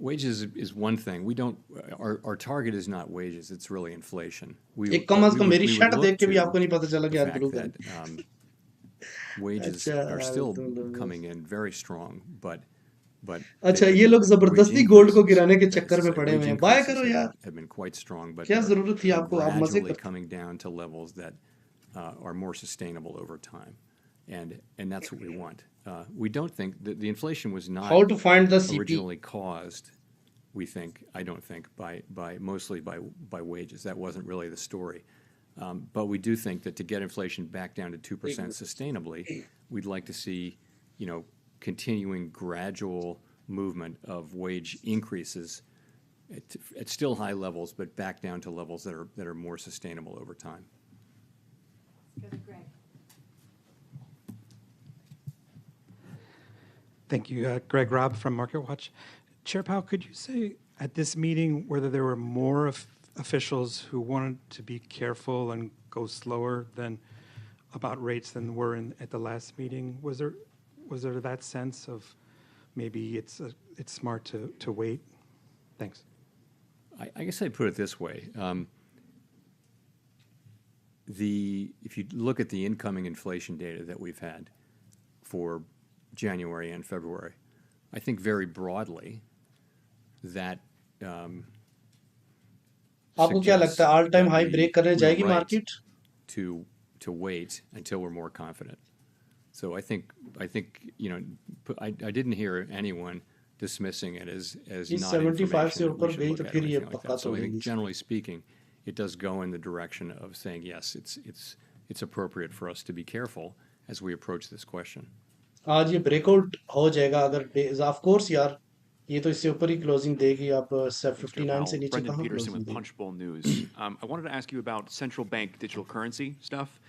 Wages is one thing. We don't. Our target is not wages. It's really inflation. एक कम But अज कम मेरी we would शर्ट look देख के भी to आपको नहीं पता चला the कि आज fact blue that colour. wages अच्छा are still तुम लोग coming in very strong, but अच्छा, they've ये been लोग wage जबरदस्ती गोल्ड को increases. गिराने के That is चक्कर to में say, पड़े wage हुए हैं। बाय increases करो यार, have been quite strong, but क्या they're जरूरत थी आपको? आप मजे gradually कर। coming down to levels that are more sustainable over time, and that's what we want. We don't think that the inflation was not How to find the CP? originally caused. We think, I don't think, by mostly by wages. That wasn't really the story. But we do think that to get inflation back down to 2% sustainably, we'd like to see, continuing gradual movement of wage increases at still high levels, but back down to levels that are more sustainable over time. Thank you. Greg Robb from MarketWatch. Chair Powell, could you say at this meeting whether there were more officials who wanted to be careful and go slower than about rates than were at the last meeting? Was there that sense of maybe it's smart to wait? Thanks. I guess I'd put it this way. If you look at the incoming inflation data that we've had for January and February, I think very broadly that आपको क्या लगता है all time high break करने जाएगी market? To wait until we're more confident. So I think I didn't hear anyone dismissing it as not 75 से information that we ऊपर should गई look तो at or फिर ये anything like पक्का that. So तो I think होगी. generally speaking, it does go in the direction of saying yes, it's appropriate for us to be careful as we approach this question. आज ये breakout हो जाएगा अगर ऑफ कोर्स यार ये तो इससे ऊपर ही क्लोजिंग देगी आप Thanks, Chair 59 से Powell. नीचे Brendan कहाँ Peterson क्लोजिंग with देगी? Punchbowl News. I wanted to ask you about central bank digital currency stuff.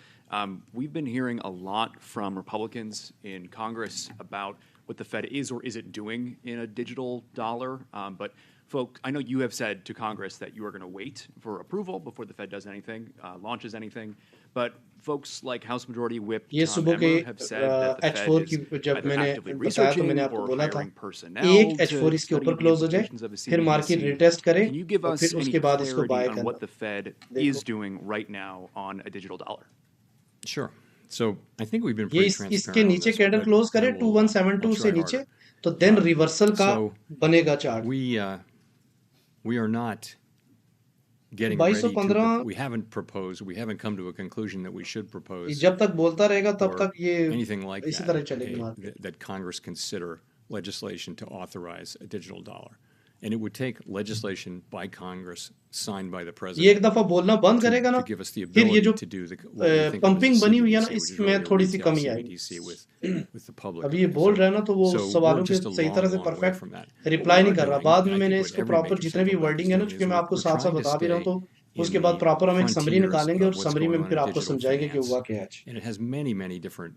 We've been hearing a lot from Republicans in Congress about what the Fed is or isn't doing in a digital dollar. But folks, I know you have said to Congress that you are going to wait for approval before the Fed does anything, launches anything. But folks like House Majority Whip ये Tom सुबह के Emmer have said that the H4 Fed की is जब either मैंने actively बताया तो researching मैंने आपको or बोला था hiring personnel एक to H4 इसके study ऊपर the क्लोज हो जाए implications of a फिर मार्केट CBDC. रिटेस्ट करे Can you give और us फिर any उसके बाद इसको clarity बाय on करना. what the Fed देखो. is doing right now on a digital dollar? Sure. So I think we've been ये pretty transparent इसके on नीचे this, candle but close I करे will, I'll 2172 try से नीचे harder. तो then reversal का So बनेगा chart. we are not getting 2215 ready to. We haven't proposed. We haven't come to a conclusion that we should propose. जब तक बोलता रहेगा तब or तक ये anything like इसी that, तरह चलेगी market. that Congress consider legislation to authorize a digital dollar. And it would take legislation by Congress signed by the president. ये एक दफा बोलना बंद करेगा ना to give us the फिर ये ability जो to do what we think of as pumping a बनी हुई है ना CBDC, which is इसमें really a थोड़ी सी retail कमी आएगी. CBDC with the public. अभी ये बोल रहा है ना तो वो So सवालों we're के just a सही long, तरह से long way perfect from that. Reply What नहीं we कर are रहा. doing, बाद and में I मैंने think what इसको every प्रॉपर major जितने भी central bank वर्डिंग is है ना doing चूंकि is मैं आपको we're साथ साथ trying to बता भी रहा हूँ stay तो उसके in बाद the प्रॉपर हम एक समरी frontiers निकालेंगे और of what's समरी में going on फिर in आपको digital समझाएंगे कि finance. हुआ क्या है आज. And it has many, many different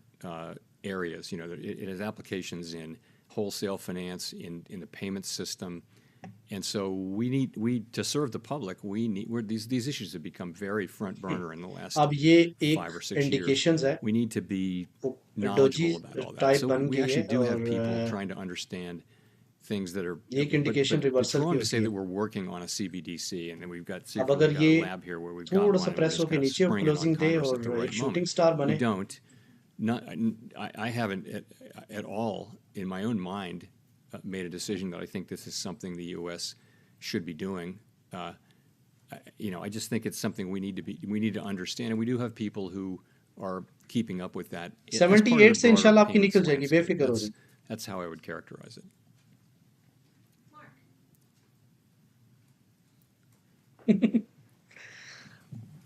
areas. You know, it has applications in wholesale finance, in the payment system. And so to serve the public, these issues have become very front burner in the last अब ये 5 or एक 6 years. Indications है We need to be doji knowledgeable about all that. Type So बन we गई actually है do have और people trying to understand things that are. एक indication But it's reversal की wrong to say होती that है. we're working on a CBDC, and then we've got अब अगर a ये lab here where we've got थोड़ा one सा and we're press just होके kind of नीचे springing it on closing they Congress और at the right एक shooting moment. Star We बने. don't. I haven't at all in my own mind made a decision that I think this is something the U.S. should be doing. I just think it's something we need to understand, and we do have people who are keeping up with that. As part of the 78 से broader इंशाल्लाह आपकी payments निकल जाएगी landscape. बेफिक्र हो जाइए. That's how I would characterize it.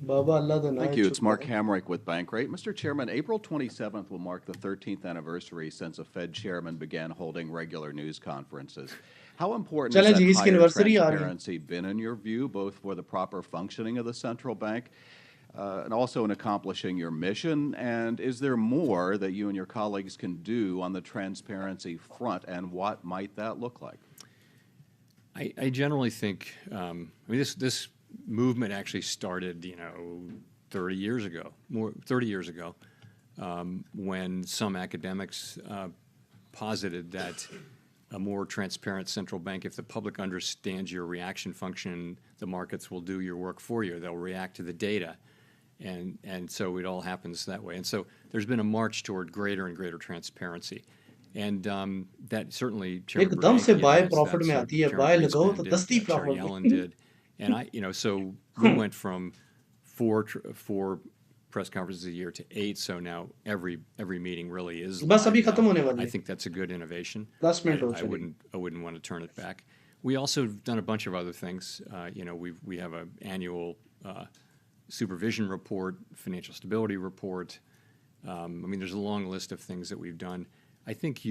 Thank you. It's Mark Hamrick with Bankrate. Mr. Chairman, April 27th will mark the 13th anniversary since a Fed chairman began holding regular news conferences. How important चलें has ji, that इसकी higher anniversary आ रही है. transparency been in your view, both for the proper functioning of the central bank and also in accomplishing your mission? And is there more that you and your colleagues can do on the transparency front, and what might that look like? I generally think, this movement actually started, 30 years ago, when some academics posited that a more transparent central bank, if the public understands your reaction function, the markets will do your work for you. They'll react to the data. And so it all happens that way. And so there's been a march toward greater and greater transparency. And that certainly Chairman एकदम से Bernanke buy advanced profit that, में so आती है. Chairman buy लगाओ Greenspan तो did, 10 Chair profit Yellen में. did. And so we went from four press conferences a year to 8, so now every meeting really is बस live अभी now. खत्म होने वाली I है. think that's a good innovation. 10 minute हो I चलेगी. wouldn't want to turn it back. We also have done a bunch of other things. We have an annual supervision report, financial stability report. There's a long list of things that we've done. I think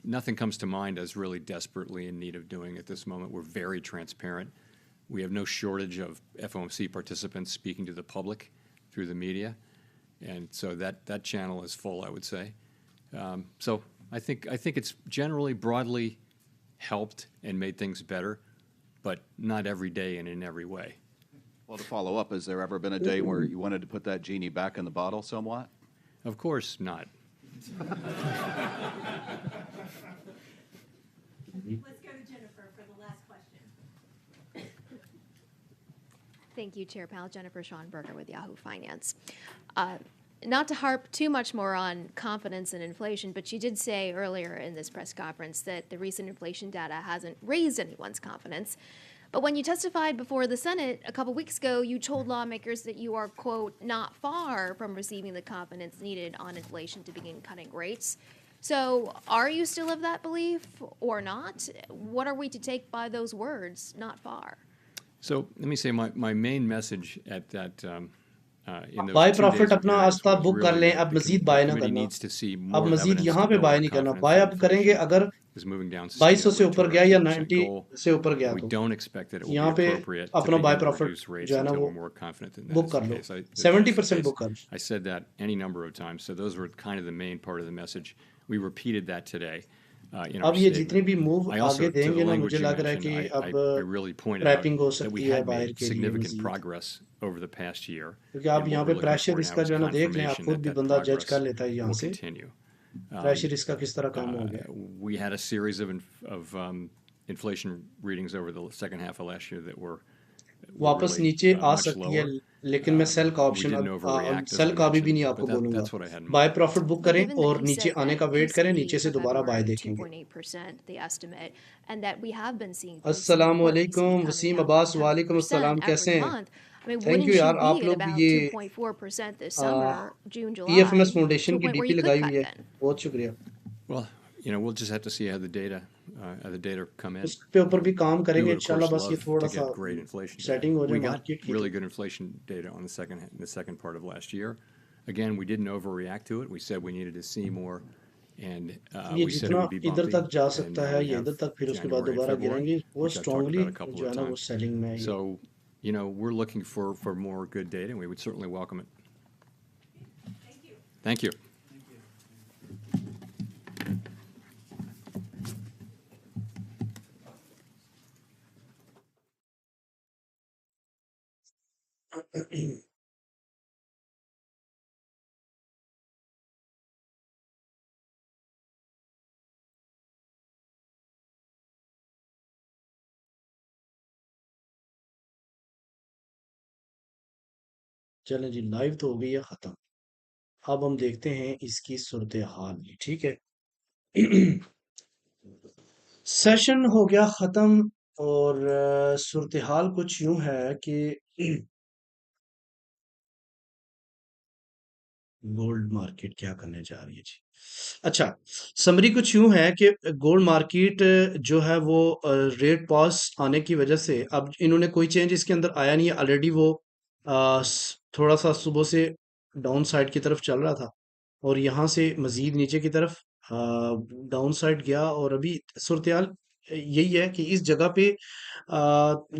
nothing comes to mind as really desperately in need of doing at this moment. We're very transparent. We have no shortage of FOMC participants speaking to the public through the media. And so that channel is full, I would say. So I think it's generally broadly helped and made things better, but not every day and in every way. Well, to follow up, has there ever been a day where you wanted to put that genie back in the bottle somewhat? Of course not. Let's go to Jennifer for the last question. Thank you, Chair Powell. Jennifer Schonberger with Yahoo Finance. Not to harp too much more on confidence and inflation, but you did say earlier in this press conference that the recent inflation data hasn't raised anyone's confidence. But when you testified before the Senate a couple weeks ago, you told lawmakers that you are, quote, not far from receiving the confidence needed on inflation to begin cutting rates. So are you still of that belief or not? What are we to take by those words, not far? So let me say my main message at that in those buy 2 profit days of अपना hearings आस्था was book कर really लें, that अब the मजीद the buy ना committee करना, needs to see अब more मजीद evidence यहाँ to पे build बाय our नहीं करना, confidence बाय that अब करेंगे inflation अगर is moving down 2200 से sustainably ऊपर toward गया our या 2% 90 goal. से ऊपर गया We तो don't expect that it will यहाँ be पे appropriate to अपना buy begin to profit reduce rates जो है ना until वो we're more confident that that book is कर the low, case. That that's 70% the book case. कर लो. I said that any number of times, so those were kind of the main part of the message. We repeated that today in our अब ये जितनी statement. भी move I आगे also, to the देंगे ना, language मुझे you लग रहा है mentioned, कि अब I really pointed out trapping हो that we सकती है had बाहर made के लिए significant Majeed, progress over the past year. क्योंकि आप And यहाँ what पे we're looking प्रेशर for इसका now is जो है ना देख लें, आप confirmation खुद that भी that बंदा जज कर progress लेता है यहाँ will से, continue. प्रेशर इसका किस तरह कम हो गया. We had a series of inflation readings over the second half of last year that were वापस really नीचे आ much सकती है, lower. लेकिन मैं सेल का We ऑप्शन didn't अब overreact, as सेल I का अभी भी mentioned, नहीं but आपको बोलूंगा. that's what I had in buy mind. Profit book But करें given that और you नीचे said आने that का वेट करें, PCE नीचे से for दोबारा बाय February देखेंगे. 2.8%, the estimate, and that we have been seeing PCE, अस्सलाम core वालेकुम, PCE coming Wasim down Abbas, by वालेकुम 10% अस्सलाम, कैसे every हैं? month. I mean, thank you wouldn't you यार, be आप at लोग भी about ये 2.4% this summer, June, EFMS July, to foundation a की point where DP you could लगाई cut हुई है, then? बहुत शुक्रिया. Well, we'll just have to see how the data come in. उस पे ऊपर भी काम We करेंगे would, of इंशाल्लाह, course, बस ये love थोड़ा to सा get great inflation data. Setting हो जाए We got मार्केट की really तो. good inflation data on the second part of last year. Again, we didn't overreact to it. We said we needed to see more, and ये we said it जितना would be इधर bumpy. तक जा And सकता now है we ये have इधर तक, फिर उसके बाद January and दोबारा February, गिरेंगे, वो which I've talked strongly about a couple जो of है ना वो times. सेलिंग में है ये. So, we're looking for more good data, and we would certainly welcome it. Thank you. चलें जी, लाइव तो हो गई है ख़त्म. अब हम देखते हैं इसकी सूरत हाल, ठीक है. सेशन हो गया ख़त्म और सूरत हाल कुछ यूं है कि गोल्ड मार्केट क्या करने जा रही है जी. अच्छा, समरी कुछ यूं है कि गोल्ड मार्केट जो है वो रेट पॉज आने की वजह से अब इन्होंने कोई चेंज इसके अंदर आया नहीं है. ऑलरेडी वो थोड़ा सा सुबह से डाउन साइड की तरफ चल रहा था और यहाँ से मजीद नीचे की तरफ डाउन साइड गया और अभी सूरत हाल यही है कि इस जगह पे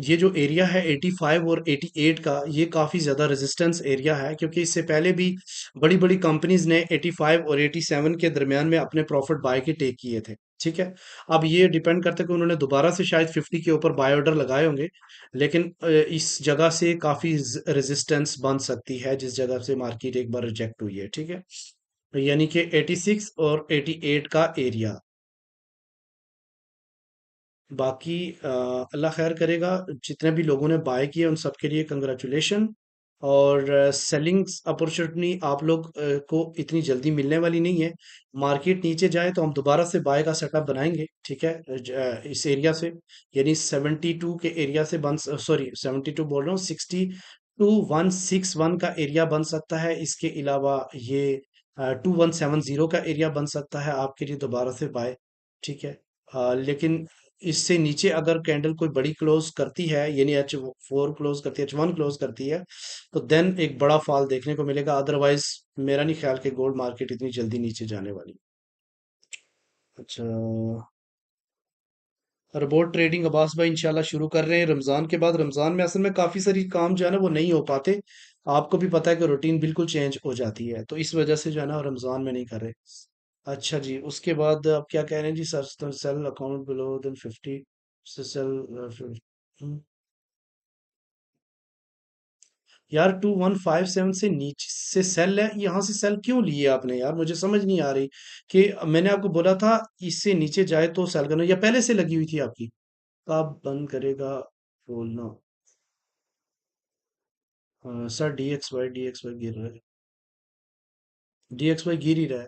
ये जो एरिया है 85 और 88 का, ये काफ़ी ज़्यादा रेजिस्टेंस एरिया है, क्योंकि इससे पहले भी बड़ी बड़ी कंपनीज ने 85 और 87 के दरमियान में अपने प्रॉफिट बाय के टेक किए थे. ठीक है, अब ये डिपेंड करता है कि उन्होंने दोबारा से शायद 50 के ऊपर बाय ऑर्डर लगाए होंगे, लेकिन इस जगह से काफ़ी रेजिस्टेंस बन सकती है जिस जगह से मार्केट एक बार रिजेक्ट हुई है. ठीक है, यानी कि 86 और 88 का एरिया. बाकी अल्लाह खैर करेगा. जितने भी लोगों ने बाय किए उन सबके लिए कंग्रेचुलेशन. और सेलिंग अपॉर्चुनिटी आप लोग को इतनी जल्दी मिलने वाली नहीं है. मार्केट नीचे जाए तो हम दोबारा से बाय का सेटअप बनाएंगे. ठीक है, इस एरिया से, यानी 72 के एरिया से बन, सॉरी 72 बोल रहा हूँ, 62161 का एरिया बन सकता है. इसके अलावा ये 2170 का एरिया बन सकता है आपके लिए दोबारा से बाय. ठीक है, लेकिन इससे नीचे अगर कैंडल कोई बड़ी क्लोज करती है, यानी H4 क्लोज करती है, H1 क्लोज करती है, तो देन एक बड़ा फॉल देखने को मिलेगा. अदरवाइज मेरा नहीं ख्याल कि गोल्ड मार्केट इतनी जल्दी नीचे जाने वाली. अच्छा, रोबोट ट्रेडिंग अब्बास भाई इंशाल्लाह शुरू कर रहे हैं रमजान के बाद. रमजान में असल में काफी सारी काम जो है ना वो नहीं हो पाते. आपको भी पता है कि रूटीन बिल्कुल चेंज हो जाती है, तो इस वजह से जो है ना रमजान में नहीं कर रहे. अच्छा जी, उसके बाद आप क्या कह रहे हैं जी? Sir, sale account below than 50 से सेल. यार 2157 से नीचे से सेल है, यहाँ से सेल क्यों लिए आपने यार, मुझे समझ नहीं आ रही कि मैंने आपको बोला था इससे नीचे जाए तो सेल करना, या पहले से लगी हुई थी आपकी? कब बंद करेगा बोलना। सर डी एक्स वाई गिर रहा है, डी एक्स वाई गिर ही रहा है।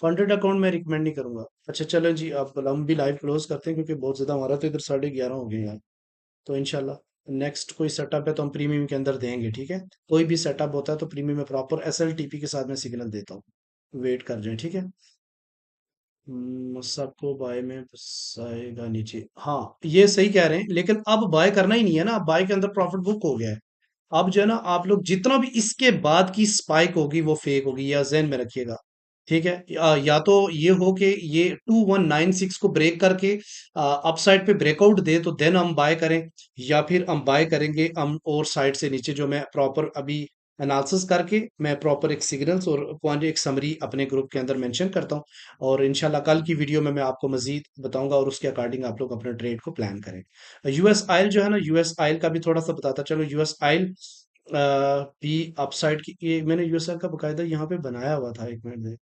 फंडेड अकाउंट मैं रिकमेंड नहीं करूंगा। अच्छा चलो जी, आप हम भी लाइव क्लोज करते हैं क्योंकि बहुत ज्यादा हमारा तो इधर 11:30 हो गए यार। तो इंशाल्लाह नेक्स्ट कोई सेटअप है तो हम प्रीमियम के अंदर देंगे, ठीक है। कोई भी सेटअप होता है तो प्रीमियम में प्रॉपर एसएलटीपी के साथ मैं सिग्नल देता हूँ। वेट कर जाए, ठीक है। सबको बाय में आएगा नीचे, हाँ ये सही कह रहे हैं, लेकिन अब बाय करना ही नहीं है ना, अब बाय के अंदर प्रॉफिट बुक हो गया है। अब जो है ना, आप लोग जितना भी इसके बाद की स्पाइक होगी वो फेक होगी, या जहन में रखिएगा, ठीक है। या तो ये हो कि ये 2196 को ब्रेक करके अपसाइड पे ब्रेकआउट दे तो देन हम बाय करें, या फिर हम बाय करेंगे हम और साइड से नीचे, जो मैं प्रॉपर अभी एनालिसिस करके मैं प्रॉपर एक सिग्नल्स और क्वांटिटी एक समरी अपने ग्रुप के अंदर मेंशन करता हूँ। और इंशाल्लाह कल की वीडियो में मैं आपको मजीद बताऊंगा और उसके अकॉर्डिंग आप लोग अपने ट्रेड को प्लान करें। यूएस आयल जो है ना, यूएस आयल का भी थोड़ा सा बताता चलो। यूएस आयल भी अपसाइड की, ये मैंने यूएस आयल का बकायदा यहाँ पे बनाया हुआ था, एक मिनट।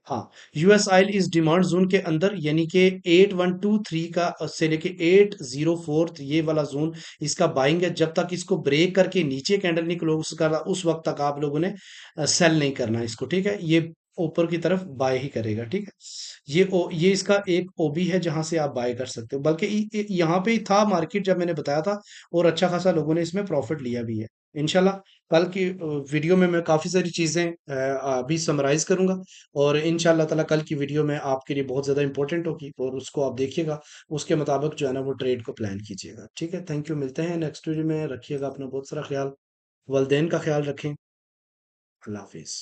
हाँ, यूएस आयल इस डिमांड जोन के अंदर, यानी कि 8123 का से लेके 804 ये वाला जोन इसका बाइंग है। जब तक इसको ब्रेक करके नीचे कैंडल नहीं क्लोज कर रहा उस वक्त तक आप लोगों ने सेल नहीं करना इसको, ठीक है। ये ऊपर की तरफ बाय ही करेगा, ठीक है। ये इसका एक ओबी है जहां से आप बाय कर सकते हो, बल्कि यहाँ पे ही था मार्केट जब मैंने बताया था, और अच्छा खासा लोगों ने इसमें प्रॉफिट लिया भी है। इंशाल्लाह कल की वीडियो में मैं काफी सारी चीजें अभी समराइज करूंगा, और इंशाल्लाह ताला कल की वीडियो में आपके लिए बहुत ज़्यादा इंपॉर्टेंट होगी और उसको आप देखिएगा, उसके मुताबिक जो है ना वो ट्रेड को प्लान कीजिएगा, ठीक है। थैंक यू, मिलते हैं नेक्स्ट वीडियो में, रखिएगा अपना बहुत सारा ख्याल, वालदेन का ख्याल रखें। अल्लाह हाफिज़।